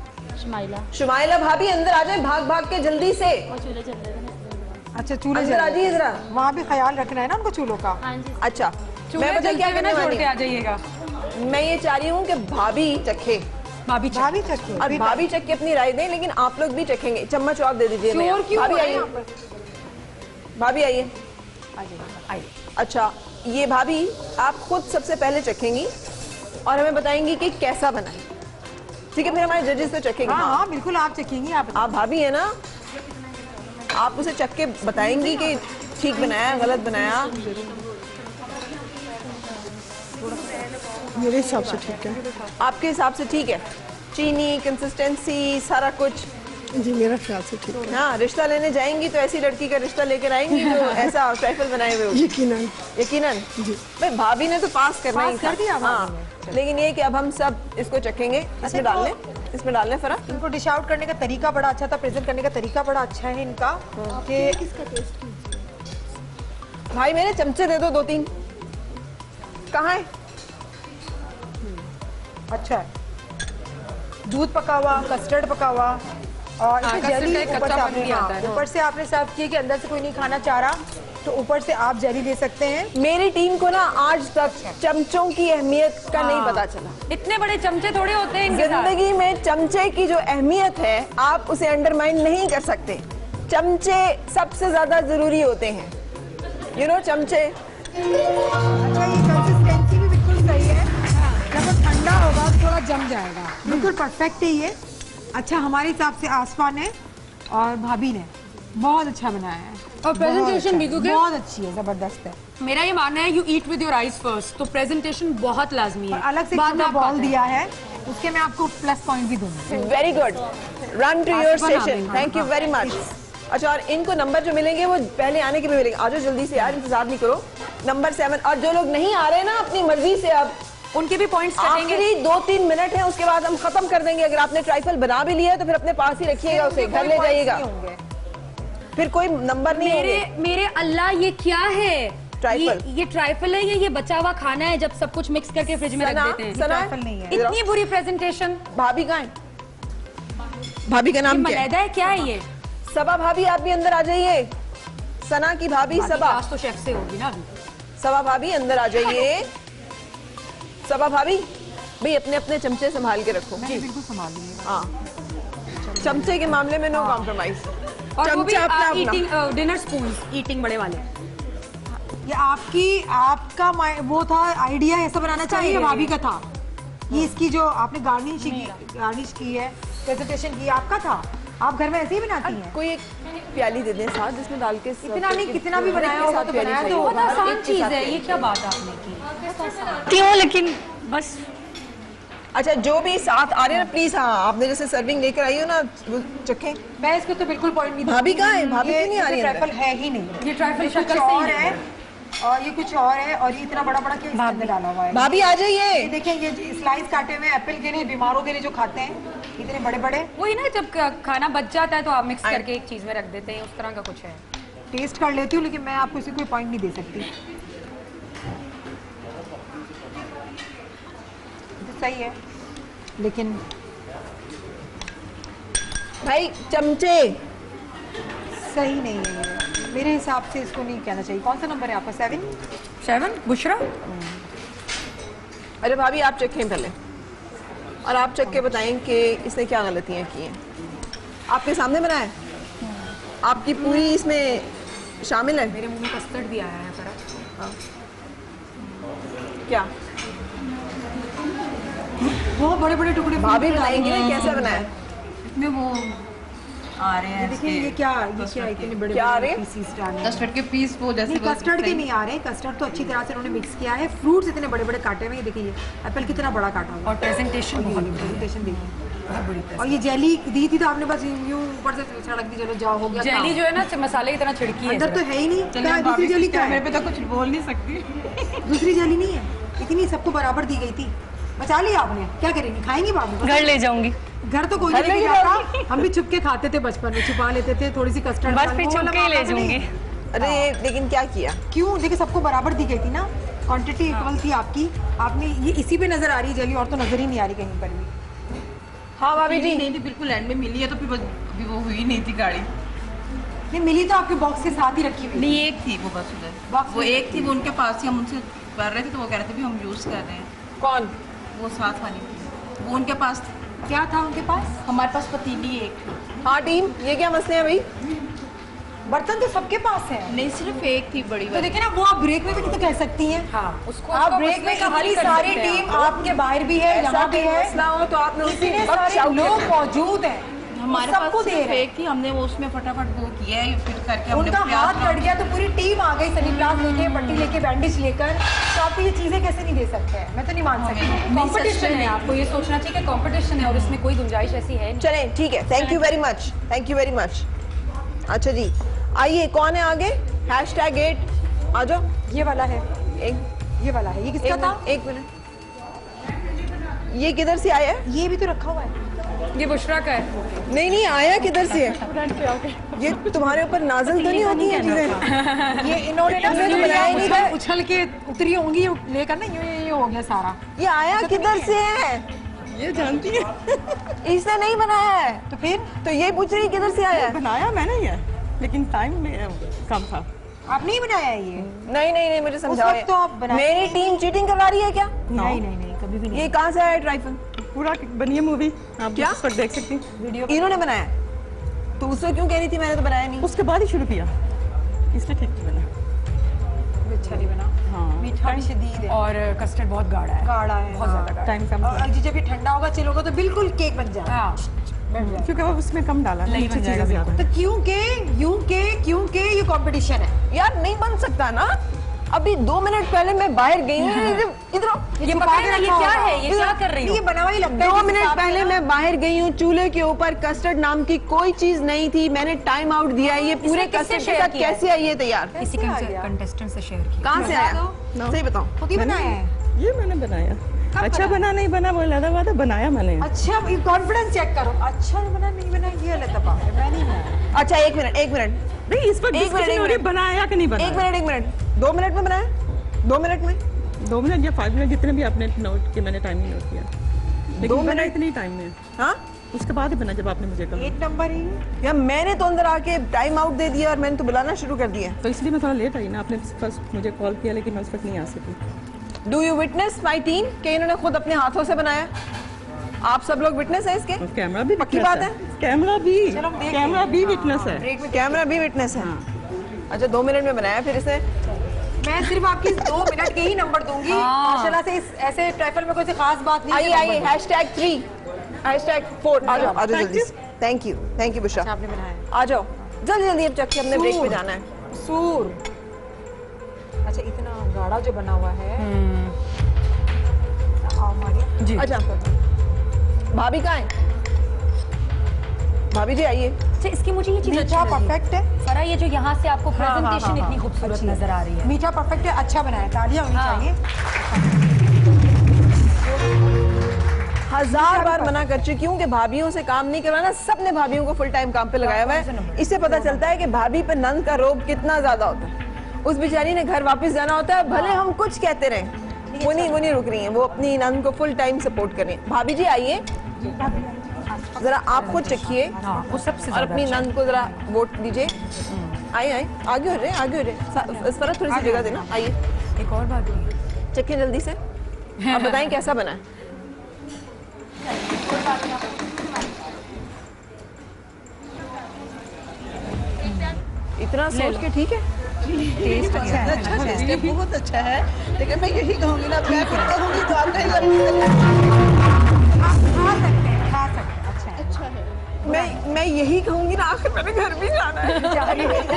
शुमाइला भाभी अंदर आ जाए, भाग भाग के जल्दी से। अच्छा, चूल्हे अंदर आ जाइए जरा। वहाँ भी ख्याल रखना है ना उनको चूल्हों का। अच्छा, मैं चूल्हे पता क्या जलते हुए करने ना छोड़ वाली के आ जाइएगा। मैं ये चाह रही हूँ कि भाभी चखे, भाभी चक्के और भाभी चख के अपनी राय दें, लेकिन आप लोग भी चखेंगे। चम्मच और दे दीजिए। शोर क्यों भाभी हो रहा है आइए, यहाँ पर? भाभी आइए। आइए। अच्छा, ये भाभी आप खुद सबसे पहले चखेंगी और हमें बताएंगी कि कैसा बना है, ठीक है? फिर हमारे जजेस तो चखेंगे। हाँ हाँ बिल्कुल, आप चखेंगी। आप भाभी है ना, आप उसे चख के बताएंगी कि ठीक बनाया, गलत बनाया। मेरे हिसाब से ठीक है आपके हिसाब से ठीक है? चीनी, कंसिस्टेंसी, सारा कुछ? जी मेरा ख्याल से ठीक है। हाँ, रिश्ता लेने जाएंगी तो ऐसी लड़की का रिश्ता लेकर आएंगी जो ऐसा ट्राइफल बनाए हुए हो। यकीनन। यकीनन भाई, भाभी ने तो पास करना ही था। कर दिया हाँ, लेकिन ये कि अब हम सब इसको चखेंगे। इसमें डाल लें, इसमें डाल लें फरा। इनको डिश आउट करने का तरीका बड़ा अच्छा था, प्रेजेंट करने का तरीका बड़ा अच्छा है इनका। कि भाई मेरे चमचे दे दो 2-3। कहाँ है? अच्छा है, दूध पका हुआ, कस्टर्ड पका हुआ, और इसमें कस्टर्ड जेली का एक ऊपर से कच्चापन आपने भी आता है। ऊपर से आपने सर्व किया कि अंदर से कोई नहीं खाना चाह रहा, तो ऊपर से आप जेली ले सकते हैं। मेरी टीम को ना आज तक चमचों की अहमियत का नहीं पता चला। इतने बड़े चमचे थोड़े होते हैं इनके साथ। जिंदगी में चमचे की जो अहमियत है आप उसे अंडरमाइन नहीं कर सकते। चमचे सबसे ज्यादा जरूरी होते हैं, यू नो, चमचे। अच्छा, ये कंसिस्टेंसी भी बिल्कुल सही है, जब वो ठंडा होगा तो थोड़ा जम जाएगा। बिल्कुल परफेक्ट है ये। अच्छा, हमारे हिसाब से आसफा ने और भाभी ने बहुत अच्छा बनाया है, और प्रेजेंटेशन भी, क्योंकि बहुत अच्छी है, जबरदस्त है। मेरा ये मानना है, you eat with your eyes first, तो प्रेजेंटेशन बहुत लाजमी है। और अलग से बाद में पूरा आप बॉल खाते हैं। दिया है, उसके मैं आपको प्लस पॉइंट भी दूंगी। Very good, run to your Asfa नाम स्टेशन। है, थैंक यू वेरी मच। अच्छा, और इनको नंबर जो मिलेंगे वो पहले आने के भी मिलेंगे। आ जाओ जल्दी से यार, इंतजार नहीं करो। नंबर 7। और जो लोग नहीं आ रहे ना अपनी मर्जी से, अब उनके भी पॉइंट्स कटेंगे। आखिरी 2-3 मिनट है, उसके बाद हम खत्म कर देंगे। अगर आपने ट्राइफल बना भी लिया है तो फिर अपने पास ही रखिएगा, उसे घर ले जाइएगा, फिर कोई नंबर नहीं होंगे। मेरे अल्लाह, ये क्या है? ट्राइफल। ये ट्राइफल है या ये बचा हुआ खाना है जब सब कुछ मिक्स करके फ्रिज में रख देते हैं? सना, ट्राइफल नहीं है। इतनी बुरी प्रेजेंटेशन। भाभी कहाँ है? भाभी का नाम क्या है? मलैदा है क्या है ये? सबा भाभी, आप भी अंदर आ जाइए। सना की भाभी सबा। क्लास तो शेफ से होगी ना अभी। सबा भाभी अंदर आ जाइए। सबा भाभी, भाई अपने अपने चमचे संभाल के रखो। बिल्कुल संभाल लीजिए। हाँ, चमचे के मामले में नो कॉम्प्रोमाइज। और वो भी चमचा अपना अपना। ईटिंग डिनर स्पून, ईटिंग बड़े वाले। ये आपका वो था आइडिया, ऐसा बनाना चाहिए, या भाभी का था? ये इसकी जो आपने गार्निश की है, प्रेजेंटेशन की, आपका था? आप घर में ऐसे ही बनाती हैं? कोई एक प्याली दे दें साथ, जिसमें डाल के इतना नहीं, कितना भी बनाया होगा तो बनाया तो बहुत होगा। आसान चीज है ये, क्या बात आपने की? क्यों, लेकिन बस अच्छा, जो भी साथ आ रहे हैं ना प्लीज, हाँ, आपने जैसे सर्विंग लेकर आई हो ना, वो चखें। मैं इसको तो बिल्कुल पॉइंट नहीं भाभी कहाँ है? भाभी क्यों नहीं आ रही है ट्राइफल है ही नहीं, ये ट्राइफल कुछ शक्ल से और ही है, और ये कुछ और है, और ये इतना बड़ा बड़ा क्या इसके अंदर डाला हुआ है। भाभी आ जाइए। ये देखें, ये स्लाइस काटे हुए एप्पल के लिए, बीमारों के लिए जो खाते हैं, इतने बड़े बड़े। वही ना, जब खाना बच जाता है तो आप मिक्स करके एक चीज में रख देते हैं, उस तरह का कुछ है। टेस्ट कर लेती हूँ, लेकिन मैं आपको इसे कोई पॉइंट नहीं दे सकती। तो सही है, लेकिन भाई चमचे सही नहीं है ये। मेरे हिसाब से इसको नहीं कहना चाहिए। कौन सा नंबर है आपका? 7 बुशरा। अरे भाभी, आप चखें पहले, और आप चख के बताएं कि इसने क्या गलतियां की हैं। आपके सामने बनाया है, आपकी पूरी इसमें शामिल है। मेरे मुंह में कस्टर्ड भी आया है पर क्या बहुत बड़े बड़े टुकड़े भाभी बताएंगी ना कैसे बनाया? में वो आ रहे हैं देखिए, ये क्या इतने बड़े क्या आ रहे हैं? पीसीस डाले हैं। कस्टर्ड के पीस, वो जैसे नहीं, कस्टर्ड के नहीं आ रहे, कस्टर्ड तो अच्छी तरह से उन्होंने मिक्स किया है। फ्रूट्स इतने बड़े बड़े काटे हुए हैं, देखिए एप्पल कितना बड़ा काटा हुआ और प्रेजेंटेशन है। प्रेजेंटेशन देखिए, और ये जेली दी थी तो आपने बस यूं ऊपर से सड़क दी, चलो जाओ, हो गया जेली काम। जो है ना मसाले की तरह छिड़की है अंदर तो है ही नहीं। क्या है दूसरी जेली? क्या है? पे तो कुछ बोल नहीं सकती। दूसरी जेली नहीं है, इतनी सबको बराबर दी गई थी। बचा लिया आपने, क्या करेंगी? खाएंगी बाद में? घर ले जाऊंगी। घर तो कोई नहीं लेके जाता, हम भी छुप के खाते थे बचपन में, छुपा लेते थे थोड़ी सी कस्टर्ड। बस फिर छुप के ही ले जाऊंगी। अरे लेकिन क्या किया? क्यों? देखिए, सबको बराबर दी गई थी ना, क्वांटिटी इक्वल थी आपकी। आपने ये इसी पे नजर आ रही है जेली, और तो नजर ही नहीं आ रही कहीं पर भी। हाँ भाभी जी, नहीं, बिल्कुल एंड में मिली है, तो फिर अभी वो हुई नहीं थी गाड़ी। नहीं मिली तो आपके बॉक्स के साथ ही रखी हुई। नहीं, एक थी वो बस उधर, Box वो में एक थी, वो उनके पास ही हम उनसे कर रहे थे, तो वो कह रहे थे भी हम यूज कर रहे हैं। कौन? वो साथ वाली वो उनके पास क्या था उनके पास? हमारे पास पतीली एक थी। हाँ टीम, ये क्या मसले हैं भाई? बर्तन तो सबके पास है। नहीं सिर्फ एक थी बड़ी तो वाली। देखिए ना, वो आप ब्रेक में भी तो कह सकती हैं। हाँ, उसको आप ब्रेक में हमारी सारी टीम आपके बाहर भी है, ऐसा यहाँ भी कोई है, मसला हो तो आपने उसी इतने वक्त सारे shout लोग करना है। मौजूद हैं, हमारे सबको पास दे सिर्फ रहे हैं। एक थी, हमने वो उसमें फटाफट वो किया है फिट करके हमने उनका प्याज हाथ कट गया तो पूरी टीम आ गई, सनी प्लास लेके, पट्टी लेके, बैंडेज लेकर। तो आप ये चीजें कैसे नहीं दे सकते हैं? मैं तो नहीं मान सकती। कंपटीशन है, आपको ये सोचना चाहिए कि कंपटीशन है और इसमें कोई गुंजाइश ऐसी है नहीं। चलें ठीक है, thank you very much, thank you very much. अच्छा जी, आइए कौन है आगे? #8 आ जाओ। ये वाला है, ये वाला है। ये किसका था? एक मिनट, ये किधर से आया है? ये भी तो रखा हुआ है। ये बुशरा का है। नहीं नहीं, आया किधर से है? ये तुम्हारे ऊपर नाज़िल तो नहीं होती है चीजें? ये इन्होंने ना हमने तो बनाया ही नहीं था। उछल के उतरी होंगी लेकर ना, ये हो गया सारा। ये आया किधर से है? ये जानती है। इसने नहीं बनाया है तो फिर तो ये पूछ रही किधर से आया है? बनाया मैंने ही है, लेकिन टाइम में कम था। आप नहीं बनाया है ये? नहीं नहीं नहीं, मुझे समझाओ। वक्त तो आप बनाए मेरी टीम चीटिंग करवा रही है क्या? नहीं नहीं नहीं, कभी भी नहीं। ये कहाँ से आया ट्राइफल? पूरा बनी है मूवी, आप क्या? उस पर देख सकती हैं। वीडियो इन्होंने बनाया? तो उससे क्यों कह रही थी मैंने तो बनाया नहीं? उसके बाद ही शुरू किया, इसलिए ठीक नहीं बना। अच्छा नहीं बना। हाँ, मीठा भी शदीद है, और कस्टर्ड बहुत गाढ़ा है, गाढ़ा है, बहुत ज्यादा गाढ़ा टाइम कम और जब ये ठंडा होगा चिलोगा तो बिल्कुल केक बन जाएगा। हाँ, क्योंकि वो उसमें कम डाला, नहीं नीचे बन जाएगा चीज़ें ज्यादा। तो क्योंकि ये कंपटीशन है यार नहीं बन सकता ना। अभी 2 मिनट पहले मैं बाहर गई हूँ, इधर आओ। ये पकड़े ना, ये क्या है, ये क्या कर रही हो? ये बना हुआ ही लगता है। 2 मिनट पहले मैं बाहर गई हूँ, चूल्हे के ऊपर कस्टर्ड नाम की कोई चीज नहीं थी, मैंने टाइम आउट दिया है। ये पूरे किससे कस्टर्ड के share साथ किया है? कैसे आई है तैयार? किसी कंटेस्टेंट से शेयर किया। कहाँ से आया? सही बताओ। खुद ही बनाया है। ये मैंने बनाया। अच्छा बना नहीं बना वो अलग बात है, बनाया मैंने। अच्छा, कॉन्फिडेंस चेक करो। अच्छा बना नहीं बना ये अलग बात है, मैं नहीं बनाया। अच्छा एक मिनट नहीं, इस पर एक मिनट, डिस्कशन हो रही है, बनाया कि नहीं बनाया। एक मिनट 2 मिनट में बनाया? 2 मिनट में? 2 मिनट या 5 मिनट, जितने भी आपने नोट किए, मैंने टाइम नोट किया, लेकिन 2 बना मिनट? इतनी टाइम में। हाँ, उसके बाद ही बना जब आपने मुझे कहा। एक नंबर ही। या मैंने तो अंदर आके टाइम आउट दे दिया और मैंने तो बुलाना शुरू कर दिया। तो इसलिए मैं थोड़ा लेट आई ना, आपने फर्स्ट मुझे कॉल किया लेकिन मैं उस वक्त नहीं आ सकी। Do you witness my team कि इन्होंने खुद अपने हाथों से बनाया? आप सब लोग विटनेस है इसके? और कैमरा भी पक्की witness बात है? कैमरा भी, चलो हम देख कैमरा भी विटनेस है। ब्रेक में कैमरा भी विटनेस है। अच्छा 2 मिनट में बनाया, फिर इसे मैं सिर्फ आपकी 2 मिनट के ही नंबर दूंगी। माशाल्लाह से इस ऐसे ट्रैफल में कोई सी खास बात नहीं है। आइए #3 #4 आ जाओ जल्दी। थैंक यू बुशरा, आपने बनाया आ जाओ जल्दी अब चक्के हमने ब्रेक पे जाना है। सूर। अच्छा, इतना गाढ़ा जो बना हुआ है। आओ मारिया जी। अच्छा भाभी कहाँ है? भाभी जी आइए। अच्छा, इसकी मुझे ये चीज मीठा परफेक्ट है। फरा, ये जो यहाँ से आपको हाँ, प्रेजेंटेशन हाँ, इतनी हाँ, खूबसूरत अच्छी है। नजर आ रही है। मीठा परफेक्ट है, अच्छा बनाया, तालियां होनी हाँ। चाहिए। 1000 बार मना कर चुकी हूँ कि भाभीियों से काम नहीं करवाना। सबने भाभीियों को फुल टाइम काम पे लगाया हुआ है। इससे पता चलता है कि भाभी पे नंद का रोब कितना ज्यादा होता है। उस बेचारी ने घर वापस जाना होता है, भले हम कुछ कहते रहे, वो नहीं रुक रही हैं, वो अपनी नंद को फुल टाइम सपोर्ट कर रही हैं। भाभी जी आइए, जरा आप खुद चखिए हाँ, वो सबसे और अपनी नंद को जरा वोट दीजिए। आइए आगे हो रहे इस पर थोड़ी सी जगह देना। आइए एक और बात हुई, चखिए जल्दी से, आप बताएं कैसा बना है। इतना सोच के ठीक है? टेस्ट अच्छा टेस्ट है, बहुत अच्छा है, लेकिन मैं यही कहूँगी ना, मैं खुद कहूँगी तो आप नहीं खा सकते हैं, अच्छा है। मैं यही कहूंगी ना, आखिर मैंने घर भी जाना है।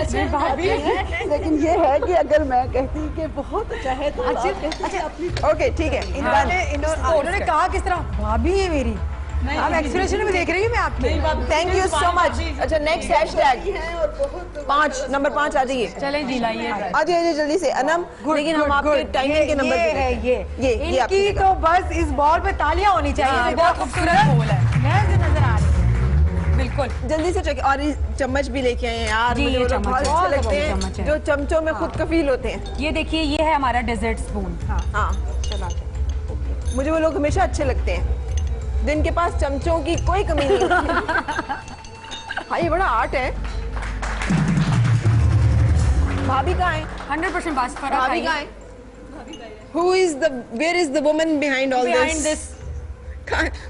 अच्छी बात है, लेकिन ये है कि अगर मैं कहती कि बहुत अच्छा है तो आप कहती अपनी। ओके ठीक है। उन्होंने कहा किस तरह भाभी है मेरी, आप एक्सप्रेशन में देख रही हूँ मैं आपके। Thank you so much. अच्छा नेक्स्ट हैशटैग 5 नंबर 5 आ जाइए। चलें जी, लाइए। आ जाइए जल्दी से अनम। लेकिन हम आपके टाइमिंग के नंबर ये है ये आपकी इनकी तो बस इस बॉल पे तालियां होनी चाहिए। बहुत खूबसूरत बोल है, मैं नजर आ रही है। बिल्कुल। जल्दी से चेक। और ये चम्मच भी लेके आए हैं यार, जी, मुझे ये वो लोग चम्मच बहुत है। अच्छे बहुत लगते बड़ी चम्मच हैं है। जो चमचों में खुद कफील होते हैं। ये देखिए, ये है हमारा डेजर्ट स्पून। हाँ मुझे वो लोग हमेशा अच्छे लगते हैं जिनके पास चमचों की कोई कमी नहीं होती। हाँ ये बड़ा आर्ट है। भाभी कहाँ है? 100% बास फरा भाभी खाइए। कहाँ है? Where is the woman behind all Behind this?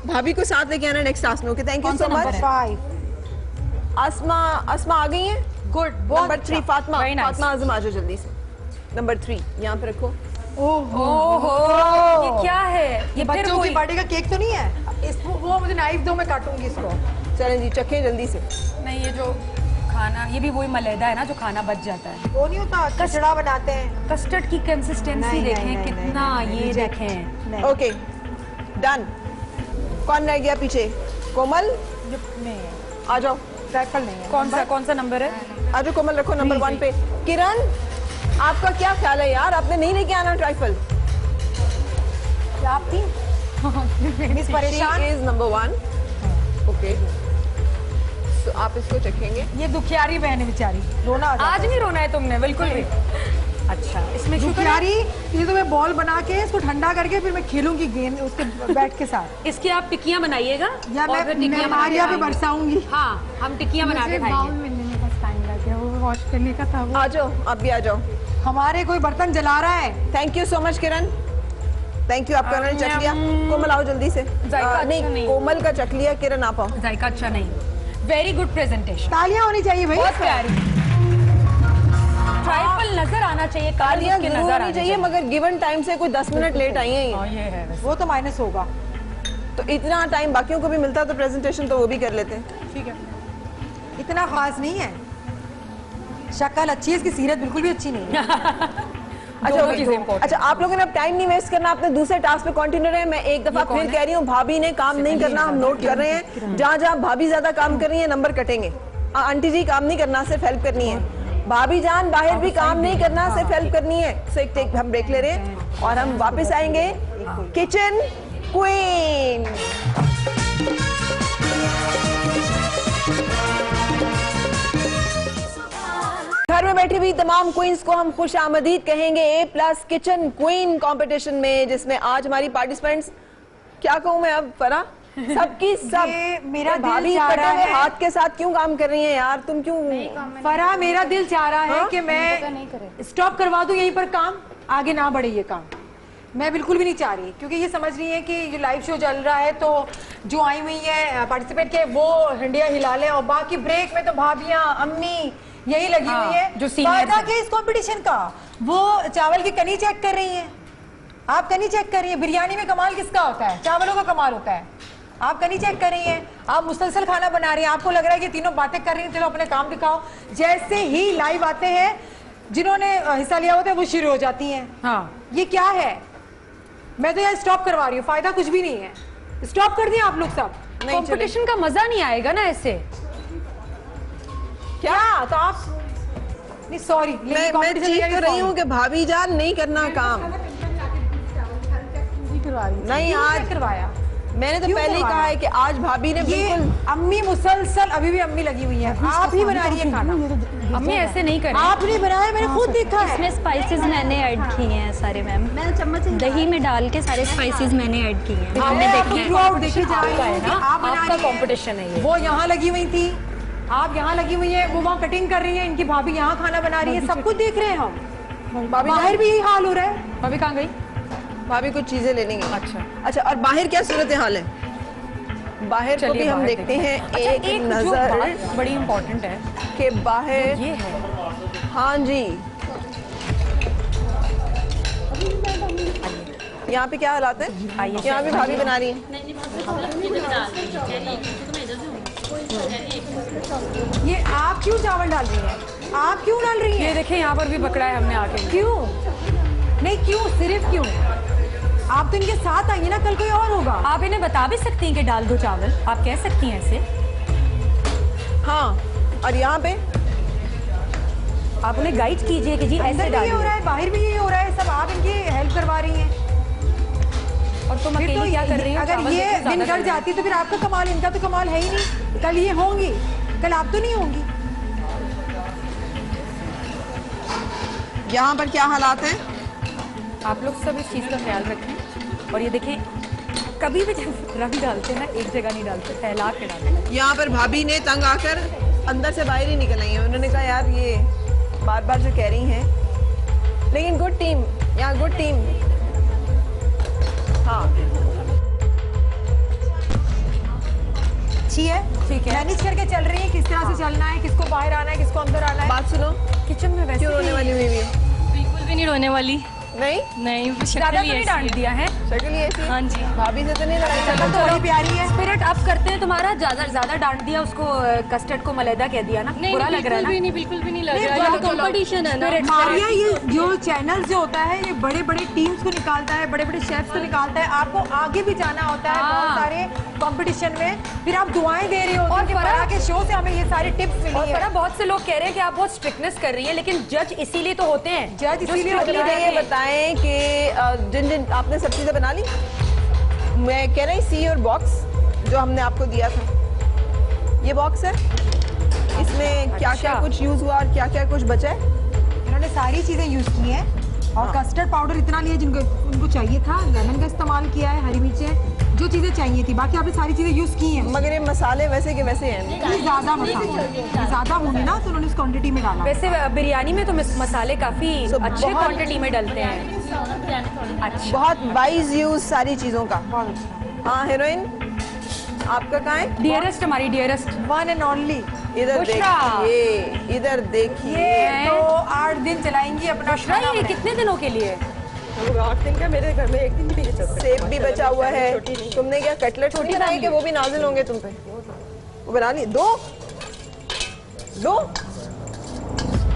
भाभी को साथ लेके आना नेक्स्ट टास्क में. Okay, thank you so much. 5 Asma आ गई हैं. Good. Number 3 Fatima. Very nice. Fatima Azam आ जाओ जल्दी से. नंबर 3 यहाँ पे रखो. ओहो ये क्या है? ये फिर बच्चों वही की बर्थडे का केक तो नहीं है? इसको वो मुझे नाइफ दो, मैं काटूंगी इसको. चलें जी, चखें जल्दी से. नहीं, ये जो खाना, ये भी वही मलेदा है ना जो खाना बच जाता है. वो नहीं होता, कचड़ा बनाते हैं. कस्टर्ड की कंसिस्टेंसी नहीं, देखें नहीं, कितना, नहीं, ये नहीं, देखें. नहीं. Okay done. कौन रह गया पीछे? कोमल आ जाओ. ट्राइफल नहीं है. कौन सा नंबर है? आ जाओ कोमल, रखो नंबर 1 पे. किरण, आपका क्या ख्याल है यार? आपने नहीं लेके आना ट्राइफल. आप थी मिस परेशान. Is number 1. ओके, तो आप इसको चखेंगे. ये दुखियारी बहन है बेचारी, रोना आ जाता आज नहीं रोना है तुमने बिल्कुल भी. अच्छा, इसमें है. शुक्र है. दुखियारी, ये तो मैं बॉल बना के इसको ठंडा करके फिर मैं खेलूंगी गेंद उसके बैट के साथ. इसकी आप टिक्कियां बनाइएगा या और फिर मैं टिक्कियां बना के मारिया पे खाएंगे. बरसाऊंगी. हाँ, हम टिक्कियां बना के मुझे बाउल खाएंगे. मिलने में बस टाइम लग गया, वो वॉश करने का था वो. आ जाओ, आप भी आ जाओ. हमारे कोई बर्तन जला रहा है. Thank you so much Kiran. Thank you, आपका उन्होंने चख लिया. कोमल आओ जल्दी से. जायका अच्छा नहीं. कोमल का चख लिया, किरण आप आओ. जायका अच्छा नहीं. Very good presentation. तालियां होनी चाहिए भाई. बहुत प्यारी. ट्राइफल नजर आना चाहिए. तालियां के जरूर नजर होनी चाहिए, मगर गिवन टाइम से कोई 10 मिनट लेट आई हैं ये. ये है वैसे. वो तो माइनस होगा. तो इतना टाइम बाकियों को भी मिलता तो प्रेजेंटेशन तो वो भी कर लेते. ठीक है, इतना खास नहीं है. शक्ल अच्छी है, इसकी सीरत बिल्कुल भी अच्छी नहीं है. अच्छा दोनों चीजें important अच्छा, आप लोगों ने अब टाइम नहीं वेस्ट करना, अपने दूसरे टास्क पे कंटिन्यू रहे. मैं एक दफा फिर कह रही हूँ, भाभी ने काम नहीं करना, हम नोट कर रहे हैं. जहाँ जहाँ भाभी ज्यादा काम कर रही है नंबर कटेंगे. आंटी जी काम नहीं करना, सिर्फ हेल्प करनी है. भाभी जान बाहर भी काम नहीं करना, सिर्फ हेल्प करनी है. सो एक हम ब्रेक ले रहे हैं और हम वापस आएंगे किचन क्वीन. घर में बैठी हुई तमाम क्वींस को हम खुश आमदीद कहेंगे A+ किचन क्वीन कंपटीशन में, जिसमें आज हमारी पार्टिसिपेंट्स, क्या कहूँ मैं अब फरा, सबकी सब. ये मेरा दिल भाभी चाह कटे रहा हुए है. हाथ के साथ क्यों काम कर रही हैं यार? तुम क्यों? फरा, मेरा दिल चाह रहा है कि मैं स्टॉप करवा दूं यहीं पर काम, आगे ना बढ़े ये काम. मैं बिल्कुल भी नहीं चाह रही, क्योंकि ये समझ रही है कि ये लाइव शो चल रहा है तो जो आई हुई है पार्टिसिपेट के वो हंडिया हिला लें, और बाकी ब्रेक में तो भाभियां, अम्मी यही लगी हुई है. जो सीनियर फायदा क्या इस कंपटीशन का? वो चावल की कनी चेक कर रही है, आप कनी चेक कर रही है. बिरयानी में कमाल किसका होता है? चावलों का कमाल होता है. आप कनी चेक कर रही हैं, आप मुसलसल खाना बना रही हैं. आपको लग रहा है कि तीनों बातें कर रही हैं, चलो अपने काम दिखाओ. जैसे ही लाइव आते हैं, जिन्होंने हिस्सा लिया होता है वो शुरू हो जाती हैं. हाँ, ये क्या है? मैं तो यार स्टॉप करवा रही हूँ, फायदा कुछ भी नहीं है. स्टॉप कर दिए आप लोग सब. कंपटीशन का मजा नहीं आएगा ना ऐसे. क्या तो आप नहीं, सॉरी, मैं चीख कर रही हूँ कि भाभी जान नहीं करना काम. नहीं, आज करवाया. मैंने तो क्यों पहले ही करवाया? कहा है कि आज भाभी ने ये बिल्कुल. अम्मी मुसलसल अभी भी अम्मी लगी हुई है. आप ही बना रही है खाना. अम्मी ऐसे नहीं करें. आपने बनाया, मैंने खुद देखा है. इसमें स्पाइसेस मैंने ऐड किए हैं सारे मैम. मैं चम्मच दही में डाल के सारे स्पाइसेस मैंने ऐड किए हैं. हमने देखी थ्रूआउट देखी जा रही आपका है है कि ना, आप बना आपका रही हैं. कंपटीशन है ये. वो यहाँ लगी हुई थी, आप यहाँ लगी हुई है, वो वहाँ कटिंग कर रही है, इनकी भाभी यहाँ खाना बना रही है. सब कुछ देख रहे हैं हम. बाहर भी यही हाल हो रहा है. भाभी कहाँ गई? भाभी कुछ चीजें लेने गई. अच्छा. अच्छा, और बाहर क्या सूरत हाल है? बाहर को भी हम बाहर देखते हैं. अच्छा, एक जो नजर बात बड़ी इम्पोर्टेंट है के बाहर. ये है. हाँ जी, यहाँ पे क्या हालात है? यहाँ भी भाभी बना रही है. ये आप क्यों चावल डाल रही हैं? आप क्यों डाल रही ये हैं? देखिए यहाँ पर भी पकड़ा है हमने आके. क्यों नहीं, क्यों, सिर्फ क्यों? आप तो इनके साथ आएंगे ना, कल कोई और होगा. आप इन्हें बता भी सकती हैं कि डाल दो चावल, आप कह सकती हैं ऐसे. हाँ, और यहाँ पे आप उन्हें गाइड कीजिए कि जी अंदर ऐसे भी यही हो डालिए. रहा है, बाहर भी यही हो रहा है. सब आप इनकी हेल्प करवा रही हैं. और तुम फिर तो अकेली क्या कर रही हो? अगर चावल ये देखो, दिन ज्यादा कट कर जाती तो फिर आपका कमाल, इनका तो कमाल है ही नहीं. कल ये होंगी, कल आप तो नहीं होंगी. यहाँ पर क्या हालात हैं? आप लोग सब इस चीज़ का ख्याल रखें. और ये देखें, कभी भी जब रंग डालते हैं ना, एक जगह नहीं डालते, फैला के डालते हैं. यहाँ पर भाभी ने तंग आकर अंदर से बाहर ही निकल आई है. उन्होंने कहा यार ये बार बार जो कह रही हैं, लेकिन गुड टीम. यहाँ गुड टीम। हाँ अच्छी है, ठीक है। मैनेज करके चल रही है, किस तरह से चलना है, किसको बाहर आना है, किसको अंदर आना है। बात सुनो, किचन में वैसे क्यों रोने वाली हुई है? बिल्कुल भी नहीं रोने वाली। नहीं नहीं, ज्यादा तो नहीं डांट दिया है। शक्ल ही ऐसी है। हाँ जी। भाभी से तो नहीं लड़ाई शक्ल तो बड़ी प्यारी है। स्पिरिट अब करते हैं तुम्हारा, ज्यादा डांट दिया उसको, कस्टर्ड को मलेदा कह दिया ना, नहीं, बुरा लग रहा है ना? बिल्कुल भी नहीं लग रहा है। चलो, कंपटीशन है ना। मारिया, ये जो चैनल जो होता है ये बड़े बड़े टीम्स को निकालता है, बड़े बड़े शेफ्स को निकालता है। आपको आगे भी जाना होता है बहुत सारे कंपटीशन में, फिर आप दुआएं दे रहे हो। और फराह के शो से हमें ये सारी टिप्स मिली और है। फराह, बहुत से लोग कह रहे हैं कि आप बहुत स्ट्रिक्टनेस कर रही हैं, लेकिन जज इसीलिए तो होते हैं। जज इसीलिए होते मुझे हैं। ये बताएं कि जिन जिन आपने सब चीजें बना ली, मैं कह रही सी योर बॉक्स जो हमने आपको दिया था, ये बॉक्स है, इसमें क्या क्या कुछ यूज हुआ और क्या क्या कुछ बचा है? इन्होंने सारी चीजें यूज की हैं और कस्टर्ड पाउडर इतना लिया जिनको उनको चाहिए था, लेमन का इस्तेमाल किया है, हरी मिर्चें, जो चीजें चाहिए थी, बाकी आपने सारी चीजें यूज की हैं। मगर ये मसाले वैसे के वैसे हैं। ये ज्यादा मसाले, ज्यादा होंगे ना तो उन्होंने इस क्वांटिटी में डाला। वैसे बिरयानी में तो मसाले काफी अच्छे क्वांटिटी में डलते हैं। अच्छा, बहुत वाइज यूज सारी चीजों का। हाँ हीरोइन, आपका कहाँ है? डियरेस्ट, हमारी डियरेस्ट वन एंड ओनली। इधर बुशरा। देखिए, इधर देखिए। ये तो 8 दिन चलाएंगी अपना खाना ये बनाए। कितने दिनों के लिए? 8 दिन का, मेरे घर में 1 दिन भी नहीं चलता। सेब भी बचा हुआ है। तुमने क्या कटलेट छोटी बनाई कि वो भी नाजिल होंगे तुम पे? वो बना ली दो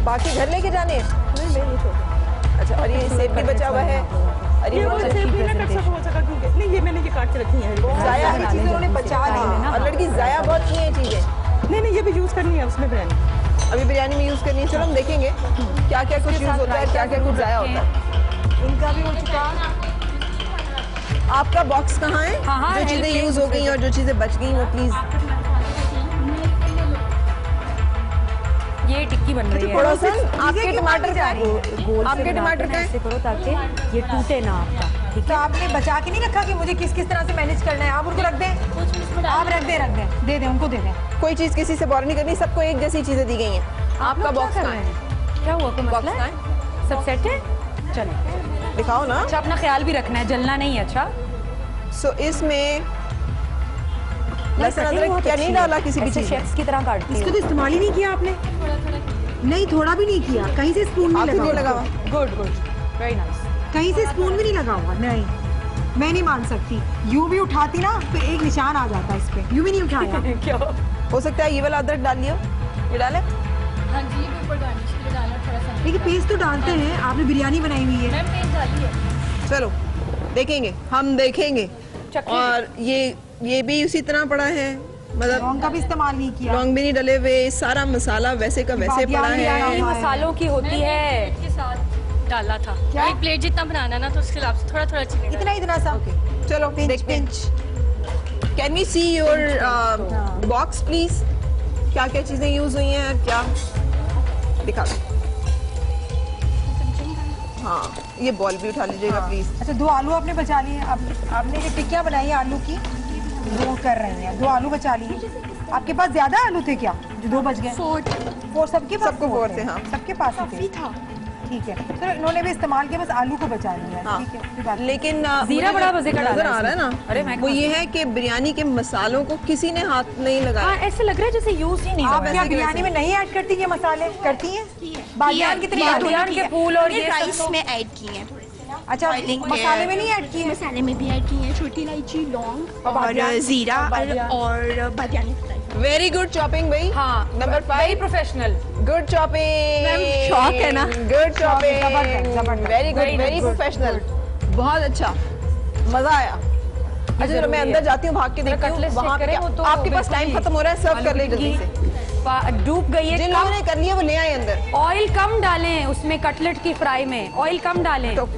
बाकी घर लेके जाने हैं? अच्छा, और ये सेब भी बचा हुआ है। अरे ये बहुत वो अच्छी सेब नहीं ना कट सकता हो सका क्योंकि नहीं, ये मैंने ये काट के रखी है। जाया सारी चीजें उन्होंने बचा ली है ना। और लड़की जाया बहुत की है चीजें। नहीं, ये भी यूज करनी है उसमें बिरयानी। अभी बिरयानी में यूज करनी है। चलो हम देखेंगे क्या क्या कुछ यूज होता है, क्या क्या कुछ जाया होता है। इनका भी हो चुका। आपका बॉक्स कहाँ है? हाँ, जो चीजें यूज हो गई और जो चीजें बच गई वो प्लीज ये टिक्की बन रही है। थोड़ा सा आपके टमाटर का गोल आपके टमाटर का ऐसे करो ताकि ये टूटे ना आपका। ठीक है, आपने बचा के नहीं रखा कि मुझे किस किस तरह से मैनेज करना है। आप उनको रख दें, आप रख दें, दे दें उनको, दे दें। कोई चीज किसी से बोर नहीं करनी, सबको एक जैसी चीजें दी गई हैं। आपका बॉक्स कहाँ है? क्या हुआ, कोई बॉक्स मसला कहाँ है? सब सेट है? चलो, दिखाओ ना। अच्छा अपना ख्याल भी रखना है, जलना नहीं है। अच्छा, सो इसमें लहसुन अदरक क्या नहीं डाला किसी भी चीज? शेफ्स की तरह काटती इसको तो इस्तेमाल ही नहीं किया आपने। नहीं, थोड़ा भी नहीं किया, कहीं से स्पून नहीं नहीं लगा लगा हुआ। हुआ। Good good, very nice. कहीं से स्पून भी नहीं लगा हुआ। नहीं, मैं नहीं मान सकती। यूं भी उठाती ना तो एक निशान आ जाता इस पे। यूं भी नहीं उठाया। क्यों? हो सकता है ये वाला अदरक डाल लियो। ये डाले? हाँ जी, ये भी ऊपर गार्निश के लिए डालना थोड़ा सा। देखिए, पेस्ट तो डालते हैं, आपने बिरयानी बनाई हुई है। मैम पेस्ट डाली है। चलो देखेंगे, हम देखेंगे। और ये भी उसी तरह पड़ा है, मतलब लौंग का भी इस्तेमाल नहीं किया। लौंग भी नहीं डले हुए, सारा मसाला वैसे का वैसे बादियान पड़ा भी है। आया ये हुआ मसालों की होती है। के साथ डाला था। क्या? एक प्लेट जितना बनाना ना, तो उसके हिसाब से थोड़ा थोड़ा चिकन। इतना सा। चलो देखते हैं। Can we see your box please? क्या क्या चीजें यूज हुई हैं और क्या दिखा दो। हाँ, ये बॉल भी उठा लीजिएगा प्लीज। अच्छा, 2 आलू आपने बचा लिए। आपने जो टिक्कियाँ बनाई है आलू की, वो कर रही हैं। 2 आलू बचा लिए। आपके पास ज्यादा आलू थे क्या जो 2 बच गए? 4 सबके पास? सबको 4 थे, हाँ। सबके पास ही थे। ठीक है, चलो इन्होंने भी इस्तेमाल किया, बस आलू को बचा लिया है। हाँ। ठीक है, कोई बात नहीं। लेकिन जीरा मुझे बड़ा मजे का नजर डाला आ रहा है ना। अरे मैं वो ये है कि बिरयानी के मसालों को किसी ने हाथ नहीं लगाया। हाँ, ऐसे लग रहा है जैसे यूज ही नहीं आप हुआ क्या है। वैसे के बिरयानी में नहीं ऐड करती ये मसाले? करती हैं? बादियान कितनी बादियान के फूल और ये राइस सब में ऐड किए हैं थोड़े से। अच्छा, मसाले में नहीं ऐड किए? मसाले में भी ऐड किए हैं, छोटी इलायची, लौंग और बादियान। जीरा और बादियान। वेरी गुड चॉपिंग भाई। हाँ, number 5 very professional. Good chopping. शौक है ना? गुड चॉपिंग, जबरदस्त। वेरी गुड, वेरी प्रोफेशनल, बहुत अच्छा, मजा आया। अच्छा चलो मैं अंदर जाती हूँ, भाग के देखती हूँ वहाँ पे वो तो आपके पास टाइम खत्म हो रहा है, सर्व कर ले जल्दी से। डूब गई है। जिन लोगों ने कर लिया वो ले आए अंदर। ऑयल कम डालें उसमें, कटलेट की फ्राई में ऑयल कम डालें। तो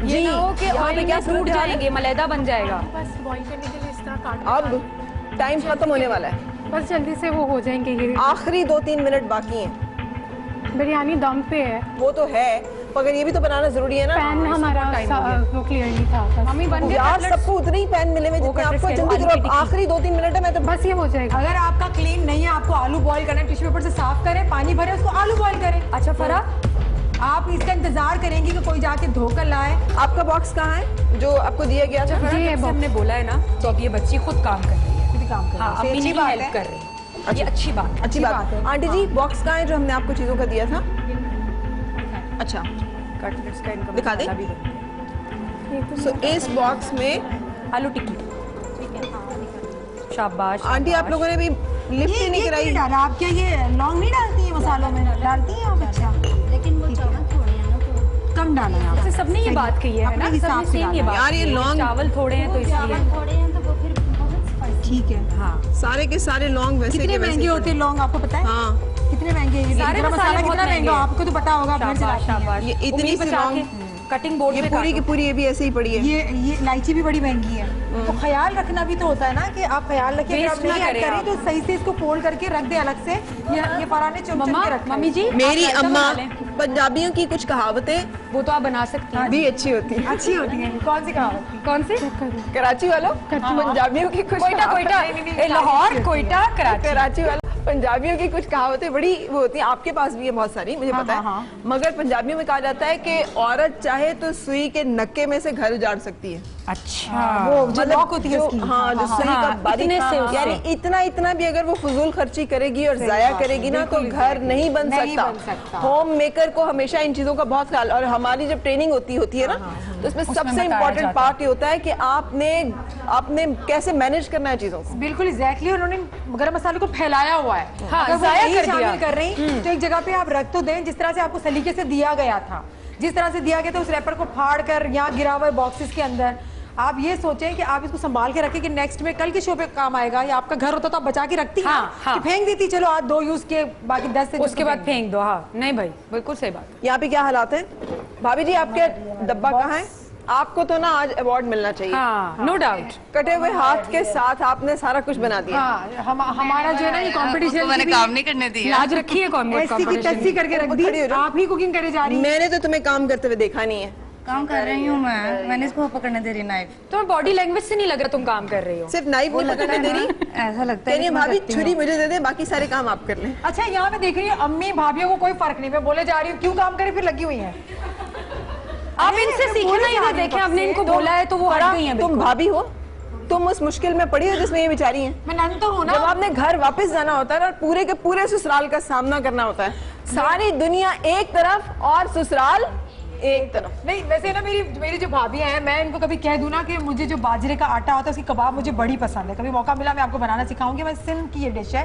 ये ना हो कि यहाँ पे ऑयल क्या में टूट सूरत हाल है? जाएंगे, मलैदा बन जाएगा। बस बॉईल करने के लिए इस तरह काट अब टाइम खत्म होने वाला है, बस जल्दी से वो हो जाएंगे। ये आखिरी 2-3 मिनट बाकी हैं। बिरयानी दम पे है। वो तो है, मगर ये भी तो बनाना जरूरी है ना। पैन हमारा वो क्लियर नहीं था। मम्मी बन गए यार कटलेट्स? सबको उतने ही पैन मिले हुए जितने आपको। जल्दी करो, अब आखिरी 2-3 मिनट है। मैं तो बस ये हो जाएगा। अगर आपका क्लीन नहीं है, आपको आलू बॉईल करना है, टिश्यू पेपर से साफ करें, पानी भरें, उसको आलू बॉईल करें। अच्छा फरा, आप इसका इंतजार करेंगी कि कोई जाके धोकर लाए? आपका बॉक्स कहाँ है जो आपको दिया गया था? ये हमने बोला है ना, तो अब ये बच्ची खुद काम कर रही है, खुद ही काम कर रही है। हाँ, अम्मी अच्छी नहीं बात हेल्प है। कर रही है, ये अच्छी बात है। अच्छी बात है। आंटी जी बॉक्स कहाँ है जो हमने आपको चीजों का दिया था? अच्छा कटलेट्स का इनका दिखा दे। मसाला भी बन गया। सो इस बॉक्स में आलू टिक्की, शाबाश। आंटी आप लोगों ने भी लिफ्ट ही नहीं कराई। डाला आप क्या ये लौंग नहीं डालती है मसालों में? डालती हैं आप? अच्छा, लेकिन वो चावल थोड़े हैं ना तो कम डाला है आपने। वैसे सबने ये बात कही है अपने ना, हिसाब सबने से सेम ये डालना बात यार, ये कही है। लौंग- चावल थोड़े हैं तो इसलिए चावल थोड़े हैं तो वो फिर बहुत स्पाइसी। ठीक है। हाँ, सारे के सारे लौंग वैसे कितने के वैसे महंगे ही होते हैं लौंग, आपको पता है? हाँ कितने महंगे हैं? सारे गरम मसाले मसाला बहुत कितना महंगा महंगे हैं। आपको तो पता होगा, आप घर से शाबाश लाती हैं। शाबाश। ये इतनी उंगली सी बचा लौंग, के कटिंग बोर्ड ये पे पूरी की काटो। पूरी ये भी ऐसे ही पड़ी है। ये इलायची भी बड़ी महंगी है, तो ख्याल रखना भी तो होता है ना कि आप ख्याल रखें। अगर आप Waste ना नहीं ऐड करें करें आप। तो सही से इसको फोल्ड करके रख दे अलग से। ये फराने चुन मम्मा, के रखना है। मम्मी जी मेरी आप रायता अम्मा बना लें। पंजाबियों की कुछ कहावतें वो तो आप बना सकती हैं। भी अच्छी होती हैं। अच्छी होती है। कौन सी कहावत? कौन सी? कराची वालों पंजाबियों की कुछ कोयटा कहावतें- कोयटा, नहीं, नहीं, ए, लाहौर कोयटा कराची। कराची वाला पंजाबियों की कुछ कहावतें बड़ी वो होती हैं। आपके पास भी है बहुत सारी, मुझे पता है। मगर पंजाबियों में कहा जाता है कि औरत चाहे तो सुई के नक्के में से घर उजाड़ सकती है। अच्छा, वो जो लॉक होती है उसकी। हाँ, जो सुई का बारीक इतने से उससे। यानी इतना भी अगर वो फजूल खर्ची करेगी और जाया करेगी ना तो घर नहीं बन सकता। होम मेकर को हमेशा इन चीजों का बहुत ख्याल, और हमारी जब ट्रेनिंग होती है ना तो इसमें सबसे बताया इम्पोर्टेंट जाता पार्ट ये होता है कि आपने कैसे मैनेज करना है चीजों को। बिल्कुल एग्जैक्टली। उन्होंने गरम मसाले को फैलाया हुआ है। हाँ, अगर वो जाया नहीं कर दिया। शामिल कर रही तो एक जगह पे आप रख तो दें जिस तरह से आपको सलीके से दिया गया था। जिस तरह से दिया गया था उस रैपर को फाड़ कर यहाँ गिरा हुआ बॉक्सेस के अंदर आप ये सोचें कि आप इसको संभाल के रखें कि नेक्स्ट में कल के शो पे काम आएगा। या आपका घर होता तो आप बचा के रखती हाँ, ना, हाँ। कि फेंक देती, चलो आज 2 यूज के बाकी 10 से उसके बाद फेंक दो। हाँ नहीं भाई, बिल्कुल सही बात। यहाँ पे क्या हालात है? भाभी जी आपके डब्बा कहाँ है? आपको तो ना आज अवार्ड मिलना चाहिए। हाँ, नो डाउट। कटे हुए हाथ के साथ आपने सारा कुछ बना दिया। हाँ, हमारा जो है ना ये कॉम्पिटिशन मैंने काम नहीं करने दिया। लाज रखी है ऐसी की तैसी करके रख दी। खड़ी हो जाओ। आप ही कुकिंग करे जा रही हैं। मैंने तो तुम्हें काम करते हुए देखा नहीं है। काम कर रही हूँ मैंने इसको पकड़ने दे रही नाइफ। तुम्हें बॉडी लैंग्वेज से नहीं लग रहा तुम काम कर रही हो। सिर्फ नाइफ नहीं पकड़ने दे रही, ऐसा लगता कहनी है भाभी छुरी मुझे दे दे, बाकी सारे काम आप कर लें। अच्छा, यहाँ मैं देख रही हूँ अम्मी भाभीियों को कोई फर्क नहीं, मैं बोले जा रही हूँ क्यों काम करे फिर लगी हुई है। आप इनसे सीखना ही ना, देखें आपने इनको बोला है तो वो हट गई हैं। तुम भाभी हो, तुम उस मुश्किल में पड़ी हो जिसमें ये बेचारी हैं। मैं नन तो हूँ ना। जब आपने घर वापस जाना होता है ना, पूरे के पूरे ससुराल का सामना करना होता है। सारी दुनिया एक तरफ और ससुराल एक तरफ। नहीं वैसे ना मेरी जो भाभियां हैं, मैं इनको कभी कह दूं ना कि मुझे जो बाजरे का आटा होता है उसकी कबाब मुझे बड़ी पसंद है। कभी मौका मिला मैं आपको बनाना सिखाऊंगी। मैं सिंध की ये डिश है,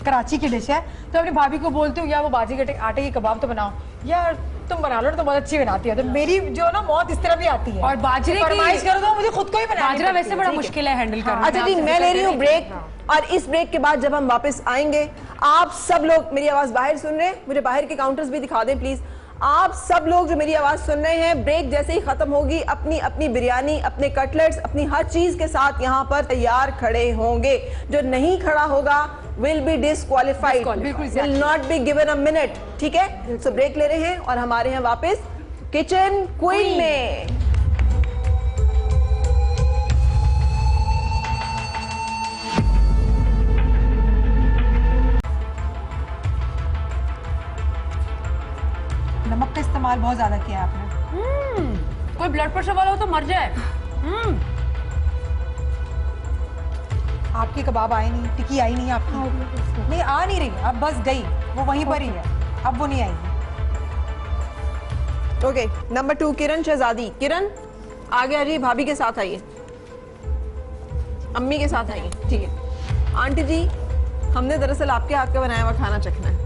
कराची की डिश है, तो अपनी भाभी को बोलती हूँ यार वो बाजरे के आटे की कबाब तो बनाओ यार, तुम बना लो ना, तो बहुत अच्छी बनाती है। तो मेरी जो ना मौत इस तरह भी आती है। और बाजरे की फरमाइश करो तो मुझे खुद को ही बनाना। बाजरा वैसे बड़ा मुश्किल है हैंडल करना। अच्छा जी, मैं ले रही हूँ ब्रेक, और इस ब्रेक के बाद जब हम वापस आएंगे, आप सब लोग मेरी आवाज बाहर सुन रहे हैं, मुझे बाहर के काउंटर्स भी दिखा दें प्लीज। आप सब लोग जो मेरी आवाज सुन रहे हैं, ब्रेक जैसे ही खत्म होगी अपनी अपनी बिरयानी, अपने कटलेट्स, अपनी हर चीज के साथ यहाँ पर तैयार खड़े होंगे। जो नहीं खड़ा होगा will be disqualified, will not be given a minute। ठीक है, सो ब्रेक ले रहे हैं और हम आ रहे हैं वापस किचन क्वीन में। नमक का इस्तेमाल बहुत ज्यादा किया है आपने। कोई ब्लड प्रेशर वाला हो तो मर जाए। आपकी कबाब आई नहीं, टिक्की आई नहीं आपकी। नहीं आ नहीं रही, अब बस गई, वो वहीं पर ही है, अब वो नहीं आएगी। ओके, नंबर 2 किरण शहजादी। किरण आगे आ जाइए, भाभी के साथ आइए, अम्मी के साथ आइए। ठीक है आंटी जी, हमने दरअसल आपके हाथ का बनाया हुआ खाना चखना है।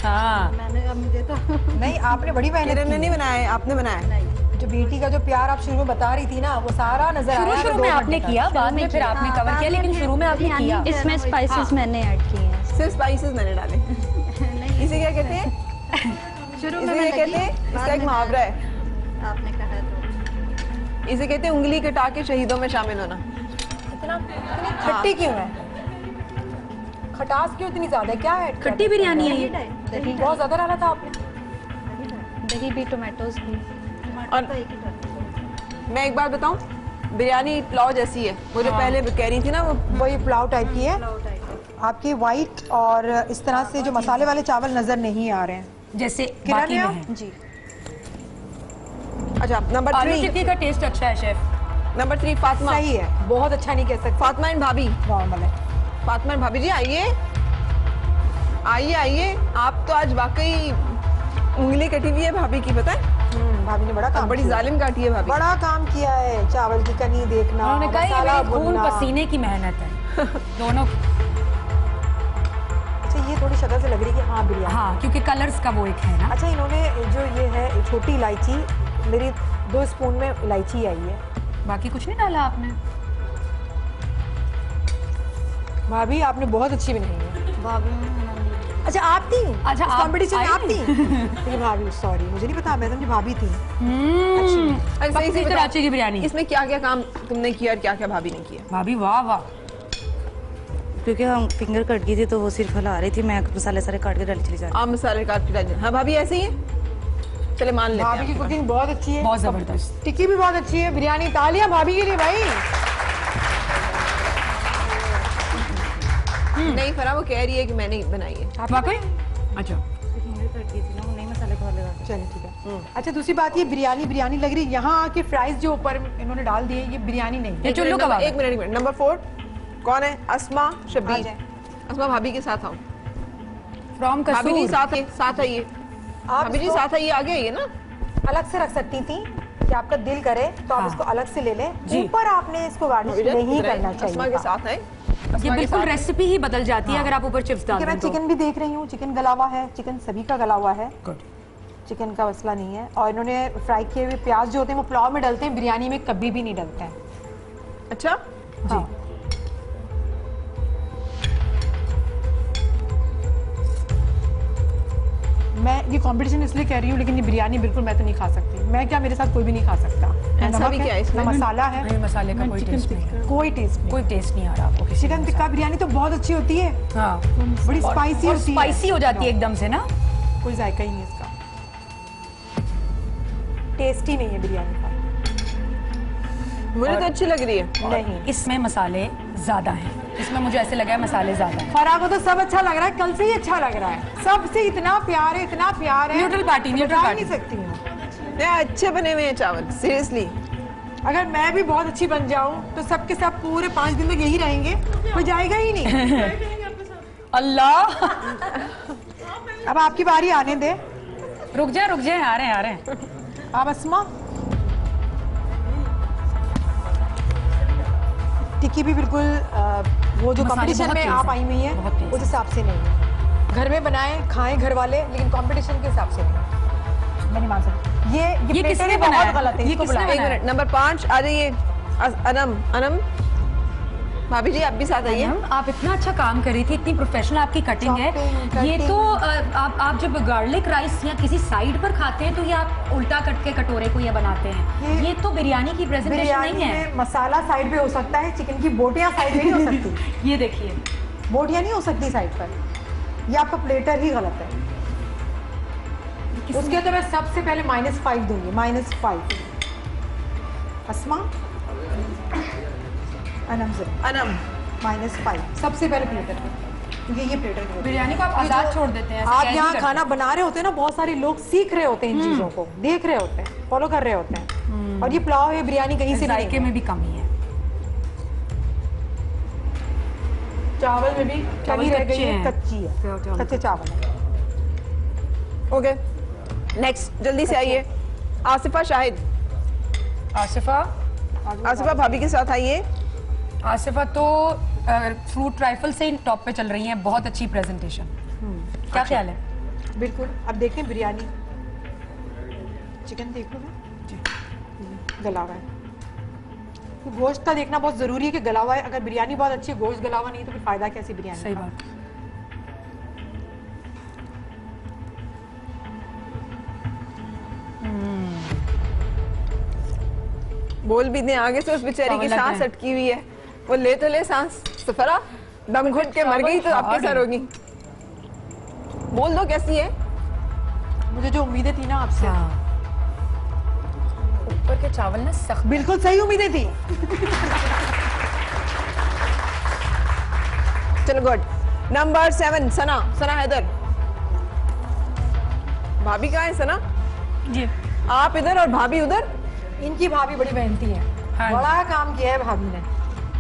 हाँ, मैंने अब मुझे तो नहीं आपने बड़ी मेहनत किरण की ने नहीं बनाया है, आपने बनाया है। जो बेटी का जो प्यार आप शुरू में बता रही थी ना, वो सारा नजर आया। शुरू में आपने किया, बाद में फिर आपने कवर किया, लेकिन शुरू में आपने किया। इसमें स्पाइसेस मैंने ऐड किए हैं। सिर्फ स्पाइसेस मैंने डाले। इसे क्या कहते हैं? शुरू में इसे मैं क्या कहते हैं? लगी, इसका बाद एक में मुहावरा है, आपने कहा तो इसे कहते हैं उंगली कटा के शहीदों में शामिल होना। इतना खट्टी क्यों है? खटास क्यों इतनी ज्यादा है? क्या है? खट्टी बिरयानी है ये। दही बहुत ज्यादा डाला था आपने। दही भी, टोमेटोज भी। और मैं एक बात बताऊं, बिरयानी पुलाव जैसी है। वो जो पहले कह रही थी ना, वो वही पुलाव टाइप की है। आपकी व्हाइट और इस तरह से जो मसाले वाले चावल नजर नहीं आ रहे हैं। जैसे किरण बाकी में है है। जी। अच्छा नंबर आलू 3, टिक्की का टेस्ट अच्छा है शेफ। नंबर 3 फातिमा। सही है, बहुत अच्छा नहीं कह सकते, फातिमा एंड भाभी, नॉर्मल है। फातिमा एंड भाभी जी आइए आइए आइए। आप तो आज वाकई उंगली कटी हुई है भाभी की, पता है? भाभी ने बड़ा काम बड़ी किया। जालिम काटी है भाभी। बड़ा काम किया है, चावल की कनी देखना, उन्होंने कहा ये मसाला मेरी खून भुनना। पसीने की मेहनत है दोनों। अच्छा ये थोड़ी शक्ल से लग रही है कि हाँ बिरयानी। हाँ, क्योंकि कलर्स का वो एक है ना। अच्छा इन्होंने जो ये है छोटी इलायची, मेरी 2 स्पून में इलायची आई है। बाकी कुछ नहीं डाला आपने? भाभी आपने बहुत अच्छी बनाई है। अच्छा आप थी? अच्छा, आप कंपटीशन में आई आप थी? ये भाभी, सॉरी मुझे नहीं पता, मैं समझी भाभी थी। अरे सही से कराची की बिरयानी। इसमें क्या क्या काम तुमने किया और क्या क्या भाभी ने किया? भाभी वाह वाह। क्योंकि हम फिंगर कट गई थी तो वो सिर्फ हिला रही थी, मैं मसाले सारे काट के डाली चली जा रही आप मसाले काट के डाल। हाँ भाभी ऐसे ही है, चले मान लेते भाभी की हैं। कुकिंग बहुत अच्छी है, बहुत जबरदस्त। टिक्की भी बहुत अच्छी है, बिरयानी। तालियां भाभी के लिए भाई। नहीं फरा वो कह रही है कि मैंने बनाई है। आप वाकई? अच्छा फिंगर कट गई थी ना, वो नहीं मसाले को लगा के। चलिए ठीक है। अच्छा दूसरी बात, ये बिरयानी लग रही है, यहाँ आके फ्राइज जो ऊपर इन्होंने डाल दिए, ये बिरयानी नहीं है। ये चुल्लू कबाब। एक मिनट नंबर 4 कौन है? अस्मा शब्बीर। अस्मा भाभी के साथ आओ। फ्रॉम भाभी जी कसूर। साथ आइए। आप भाभी जी इसको साथ आइए, आगे आइए ना। अलग से रख सकती थी कि आपका दिल करे तो आप हाँ। इसको अलग से ले लें। जी। ऊपर आपने इसको गार्निश नहीं करना अस्मा के चाहिए। साथ है। ये बिल्कुल रेसिपी ही बदल जाती है अगर आप ऊपर चिप्स डाल ठीक है, दें मैं तो। चिकन भी देख रही हूँ, चिकन गला हुआ है, चिकन सभी का गला हुआ है, गुड। चिकन का मसला नहीं है। और इन्होंने फ्राई किए हुए प्याज जो होते हैं वो पुलाव में डलते हैं, बिरयानी में कभी भी नहीं डलते हैं। अच्छा हाँ। मैं ये कंपटीशन इसलिए कह रही हूँ, लेकिन ये बिरयानी बिल्कुल मैं तो नहीं खा सकती। मैं क्या, मेरे साथ कोई भी नहीं खा सकता। ऐसा नमक भी क्या है इसमें? ना मसाला है, नहीं मसाले का कोई टेस्ट नहीं है। कोई टेस्ट नहीं। कोई टेस्ट नहीं आ रहा आपको किसी चिकन टिक्का बिरयानी तो बहुत अच्छी होती है, हाँ बड़ी स्पाइसी और होती है, स्पाइसी हो जाती है एकदम से ना। कोई जायका ही नहीं इसका, टेस्ट ही नहीं है बिरयानी का। मुझे तो अच्छी लग रही है। नहीं, इसमें मसाले ज्यादा हैं, इसमें मुझे ऐसे लगा है मसाले ज्यादा हैं। फराह को तो सब अच्छा लग रहा है, कल से ही अच्छा लग रहा है, सबसे इतना प्यार है, इतना प्यार है। न्यूट्रल पार्टी, न्यूट्रल बता पार्टी। नहीं सकती हूँ। अच्छे बने हुए हैं चावल, सीरियसली। अगर मैं भी बहुत अच्छी बन जाऊं तो सबके सब पूरे 5 दिन तक यही रहेंगे, कोई जाएगा ही नहीं। अल्लाह अब आपकी बारी आने दे। रुक जाए आ रहे हैं। आप अस्मा, टिक्की भी बिल्कुल वो जो मसाले कंपटीशन बहुत में तेज आप हैं, आई हुई है बहुत तेज उस हिसाब से नहीं है। घर में बनाएं खाएं घर वाले, लेकिन कंपटीशन के हिसाब से नहीं। मैं नहीं मान सकती। ये किसने प्लेटर बनाया? बहुत गलत है, ये इसको किसने बुलाएं। एक मिनट नंबर 5 आ जाइए। अनम भाभी जी आप भी साथ आइए। आप इतना अच्छा काम कर रही थी, इतनी प्रोफेशनल आपकी कटिंग है। Chopping, ये cutting। तो आप जब गार्लिक राइस या किसी साइड पर खाते हैं तो ये आप उल्टा कट के कटोरे को ये बनाते हैं। ये तो बिरयानी की प्रेजेंटेशन बिरयानी नहीं है। में मसाला साइड पे हो सकता है, चिकन की बोटियां साइड पे नहीं हो सकती। ये देखिए, बोटियां नहीं हो सकती साइड पर, ये आपका प्लेटर ही गलत है। उसके तो मैं सबसे पहले -5 दूंगी, -5। अस्मा, अनम से अनम -5 सबसे पहले प्लेटर पे, क्योंकि ये प्लेटर की बिरयानी को आप आजाद छोड़ देते हैं। ऐसे आप कैसे यहाँ करते खाना बना रहे होते हैं ना, बहुत सारे लोग सीख रहे होते हैं इन चीजों को, देख रहे होते हैं, फॉलो कर रहे होते हैं। और ये पुलाव है, बिरयानी कहीं से नहीं जायके में भी कमी है। चावल में भी चावल कमी रह कच्चे गई है, हैं। कच्ची है, कच्चे चावल है। ओके नेक्स्ट जल्दी से आइए। आसिफा शाहिद। आसिफा भाभी के साथ आइए। आसिफा तो फ्रूट राइफल से ही टॉप पे चल रही हैं, बहुत अच्छी प्रेजेंटेशन। क्या ख्याल है? बिल्कुल। अब देखें बिरयानी, चिकन देख लो ना गला हुआ है, तो गोश्त का देखना बहुत जरूरी है कि गला हुआ है। अगर बिरयानी बहुत अच्छी है, गोश्त गला हुआ नहीं तो फिर फायदा कैसी बिरयानी सही का? बात। बोल भी दें आगे से, उस बेचारी की चावल लग सांस रहे अटकी हुई है, वो ले तो ले सांस। सफरा दम घुट के मर गई तो आपके सर होगी। बोल दो कैसी है। मुझे जो उम्मीदें थी ना आपसे, ऊपर के चावल ना सख्त। बिल्कुल सही उम्मीदें थी। चलो गुड। नंबर 7 सना हैदर। भाभी कहाँ है सना? जी आप इधर और भाभी उधर। इनकी भाभी बड़ी मेहनती है, बड़ा काम किया है भाभी ने।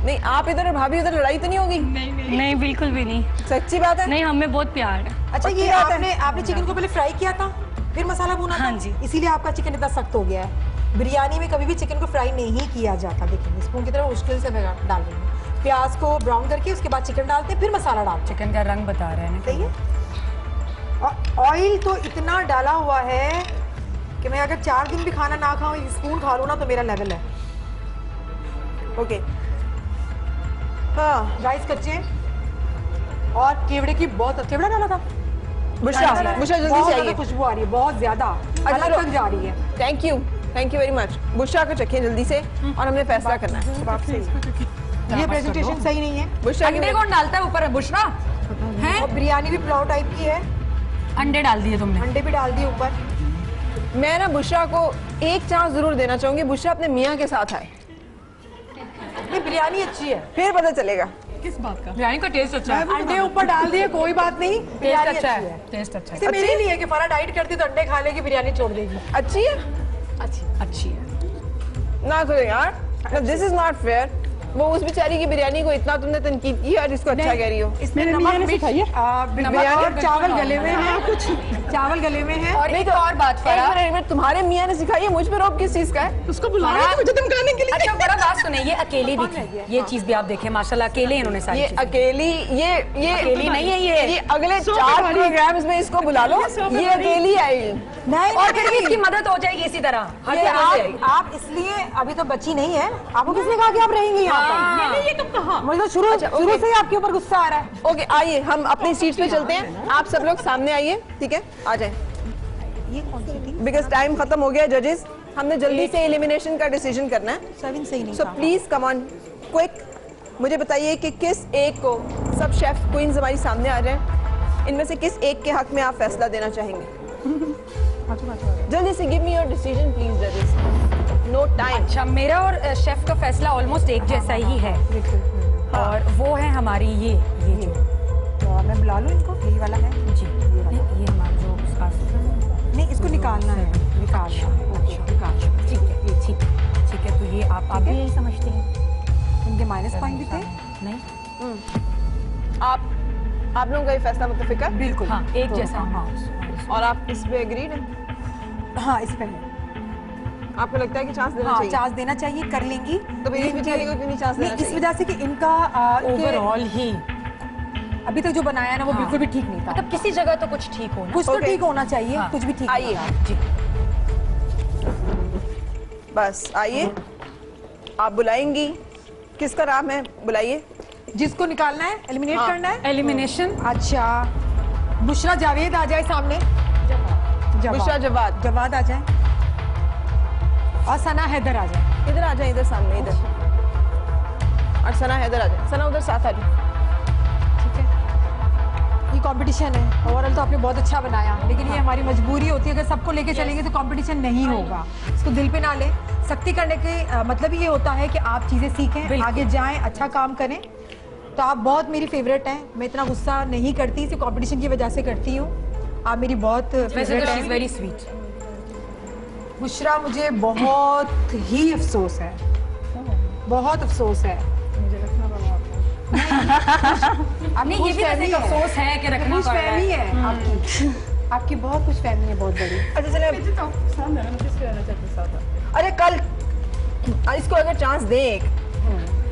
नहीं, आप इधर और भाभी उधर, लड़ाई तो नहीं होगी? नहीं बिल्कुल भी नहीं। सच्ची बात है? नहीं, हमें बहुत प्यार है। अच्छा, ये आपने चिकन को पहले फ्राई किया था फिर मसाला भुना था? हाँ जी। इसीलिए आपका चिकन इतना सख्त हो गया है। बिरयानी में कभी भी चिकन को फ्राई नहीं किया जाता। देखिए स्पून की तरह मुश्किल से डाल रही हूँ। प्याज को ब्राउन करके उसके बाद चिकन डालते हैं, फिर मसाला डालते हैं। चिकन का रंग बता रहे हैं। सही है। और ऑयल तो इतना डाला हुआ है कि मैं अगर 4 दिन भी खाना ना खाऊं, स्पून खा लूं ना तो मेरा लेवल है। ओके। हाँ, राइस कच्चे और केवड़े की बहुत केवड़ा डाला था। बुशरा जल्दी से आइए। खुशबू आ रही है बहुत ज्यादा, अलग तक जा रही है। Thank you very much. Bushra को चखिए जल्दी से और हमने फैसला करना है। ये प्रेजेंटेशन सही नहीं है। बुशरा अंडे कौन डालता है ऊपर? बुशरा है। और बिरयानी भी पुलाव टाइप की है। अंडे डाल दिए तुमने? अंडे भी डाल दिए ऊपर। मैं ना बुशरा को एक चांस जरूर देना चाहूंगी। बुशरा अपने मियाँ के साथ आए, नहीं बिरयानी अच्छी है, फिर पता चलेगा। किस बात का? बिरयानी का टेस्ट अच्छा है। अंडे ऊपर डाल दिए, कोई बात नहीं, बिरयानी अच्छा अच्छी है। है। टेस्ट अच्छा है। इसे मेरे लिए है कि फरा डाइट करती तो अंडे खा लेगी, बिरयानी छोड़ देगी। अच्छी है? अच्छी है ना करो यार, दिस इज नॉट फेयर। वो उस बेचारी की बिरयानी को इतना तुमने तनकीद की और इसको अच्छा कह रही हो। इसमें नमक मिर्च और चावल गले में है, कुछ चावल गले में है। और एक और बात फरा, तुम्हारे मियाँ ने सिखाई है, मुझ पर रोब किस चीज का है? उसको बुलाया था मुझे धमकाने के लिए। अच्छा बड़ा बात सुने, ये अकेली भी थी, ये चीज भी आप देखें माशाल्लाह, अकेले इन्होंने सारी ये चीजें। अकेली, ये अकेली नहीं है ये अगले 4 प्रोग्राम्स में इसको बुला लो, ये अकेली आएगी। नहीं, और फिर भी इसकी मदद हो जाएगी इसी तरह, हर ये तरह से। आप इसलिए अभी तो बच्ची नहीं है, आपको किसने कहा कि आप रहेंगी यहाँ पर? मुझे तो शुरू से ही आपके ऊपर गुस्सा आ रहा है। ओके, आइए हम अपनी सीट्स पे चलते हैं। आप सब लोग सामने आइए, ठीक है? आ जाएं। ये कौन सी थी? बिकॉज टाइम खत्म हो गया जजेस, हमने जल्दी से एलिमिनेशन का डिसीजन करना है। 7 सही नहीं सो था। प्लीज कम ऑन क्विक, मुझे बताइए कि किस एक को, सब शेफ क्वींस हमारी सामने आ रहे हैं, इनमें से किस एक के हक में आप फैसला देना चाहेंगे? जल्दी से give me your decision please जजेस, नो टाइम। अच्छा, मेरा और शेफ का फैसला ऑलमोस्ट एक जैसा ही है, और वो है हमारी ये जो, तो मैं बुला लूँ इनको? यही वाला है जी, ये हमारा जो नहीं, इसको निकालना है, ठीक है, ये ठीक है। तो ये आप भी यही समझते हैं? इनके माइनस पॉइंट भी थे? नहीं, आप लोगों का ये फैसला मुत्तफिक है? बिल्कुल हाँ, एक जैसा। और आप इस पे एग्रीड हैं? हाँ, इस पे है। आपको लगता है कि चांस देना हाँ, चाहिए? चांस देना चाहिए, कर लेंगी। तो फिर इस बेचारी को क्यों नहीं चांस देना नहीं, इस चाहिए? वजह से कि इनका ओवरऑल ही अभी तक जो बनाया ना वो बिल्कुल भी ठीक नहीं था। मतलब किसी जगह तो कुछ ठीक हो ना। कुछ तो Okay. ठीक होना चाहिए, हाँ। कुछ भी ठीक आइए। नहीं था। जी, बस आइए, आप बुलाएंगी, किसका नाम है? बुलाइए। जिसको निकालना है, एलिमिनेट हाँ। करना है। एलिमिनेशन। अच्छा, बुशरा जावेद आ जाए सामने। बुशरा जवाद जवाद आ जाए और सना हैदर आ जाए। इधर आ जाए, इधर सामने इधर। और सना हैदर आ जाए। सना उधर साथ आ जाए। ठीक है, ये कंपटीशन है। ओवरऑल तो आपने बहुत अच्छा बनाया, लेकिन ये हमारी मजबूरी होती है, अगर सबको लेके चलेंगे तो कंपटीशन नहीं होगा। इसको दिल पे ना लें। सख्ती करने के मतलब ये होता है कि आप चीज़ें सीखें, आगे जाएं, अच्छा काम करें। तो आप बहुत मेरी फेवरेट हैं। मैं इतना गुस्सा नहीं करती, सिर्फ कंपटीशन की वजह से करती हूँ। आप मेरी बहुत फेवरेट हैं। Very sweet. बुशरा, मुझे बहुत ही अफसोस है, बहुत अफसोस है। नहीं, ये भी वैसे एक अफसोस है कि रखना खुश पड़ रहा फहमी है। है आपकी बहुत खुश फहमी है, बहुत बड़ी। अच्छा चले। अरे कल इसको अगर चांस दें एक,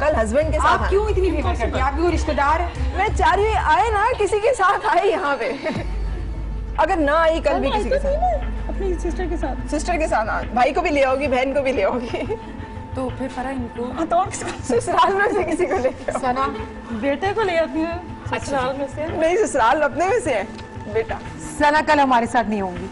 कल हस्बैंड के साथ आप क्यों इतनी फेवर करती हैं? आप भी कोई रिश्तेदार है? मैं चाह रही हूँ आए ना, किसी के साथ आए यहाँ पे। अगर ना आई कल भी किसी के साथ, अपनी सिस्टर के साथ। सिस्टर के साथ आ, भाई को भी ले आओगी, बहन को भी ले आओगी। तो फिर फरा इनको तो ससुराल में से किसी को ले आओ। सना, बेटे को ले आती है ससुराल में से। नहीं, ससुराल अपने में से है बेटा। सना कल हमारे साथ नहीं होंगी।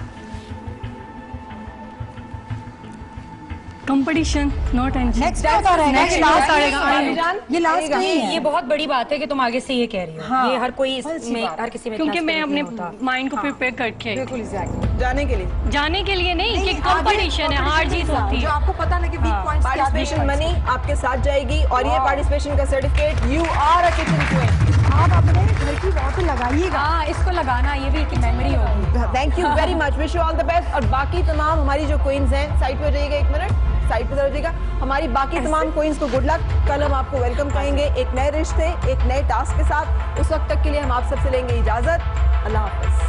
Competition not and next last आएगा। ये लास्ट नहीं है। ये बहुत बड़ी बात है कि तुम आगे से ये कह रही हो। हाँ। ये हर कोई इसमें, हर किसी में क्योंकि इतना मैं spirit अपने नहीं होता। माइंड को प्रिपेयर करके आई थी। बिल्कुल एग्जैक्टली। जाने के लिए जाने के लिए नहीं कि कंपटीशन है, हार जीत होती जो है। आपको पता ना कि वीक पॉइंट्स पार्टिसिपेशन मनी आपके साथ जाएगी और ये पार्टिसिपेशन का certificate, you are a kitchen queen. आप अपने घर की वॉल लगाइएगा। हाँ, इसको लगाना, ये भी एक मेमोरी होगी। Thank you very much, wish you all the best. और बाकी तमाम हमारी जो क्वींस हैं, साइड पे हो जाइएगा, एक मिनट साइड पे हो जाइएगा। हमारी बाकी तमाम क्वींस को गुड लक। कल हम आपको वेलकम कहेंगे एक नए रिश्ते, एक नए टास्क के साथ। उस वक्त तक के लिए हम आप सबसे लेंगे इजाजत। अल्लाह हाफिज।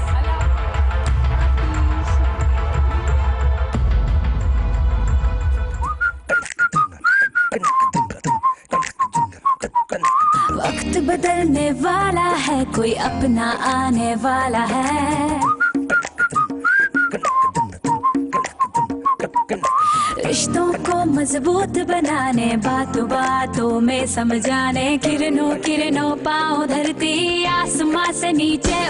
वक्त बदलने वाला है, कोई अपना आने वाला है। रिश्तों को मजबूत बनाने, बातों बातों में समझाने, किरणों किरणों पाँव धरती आसमां से नीचे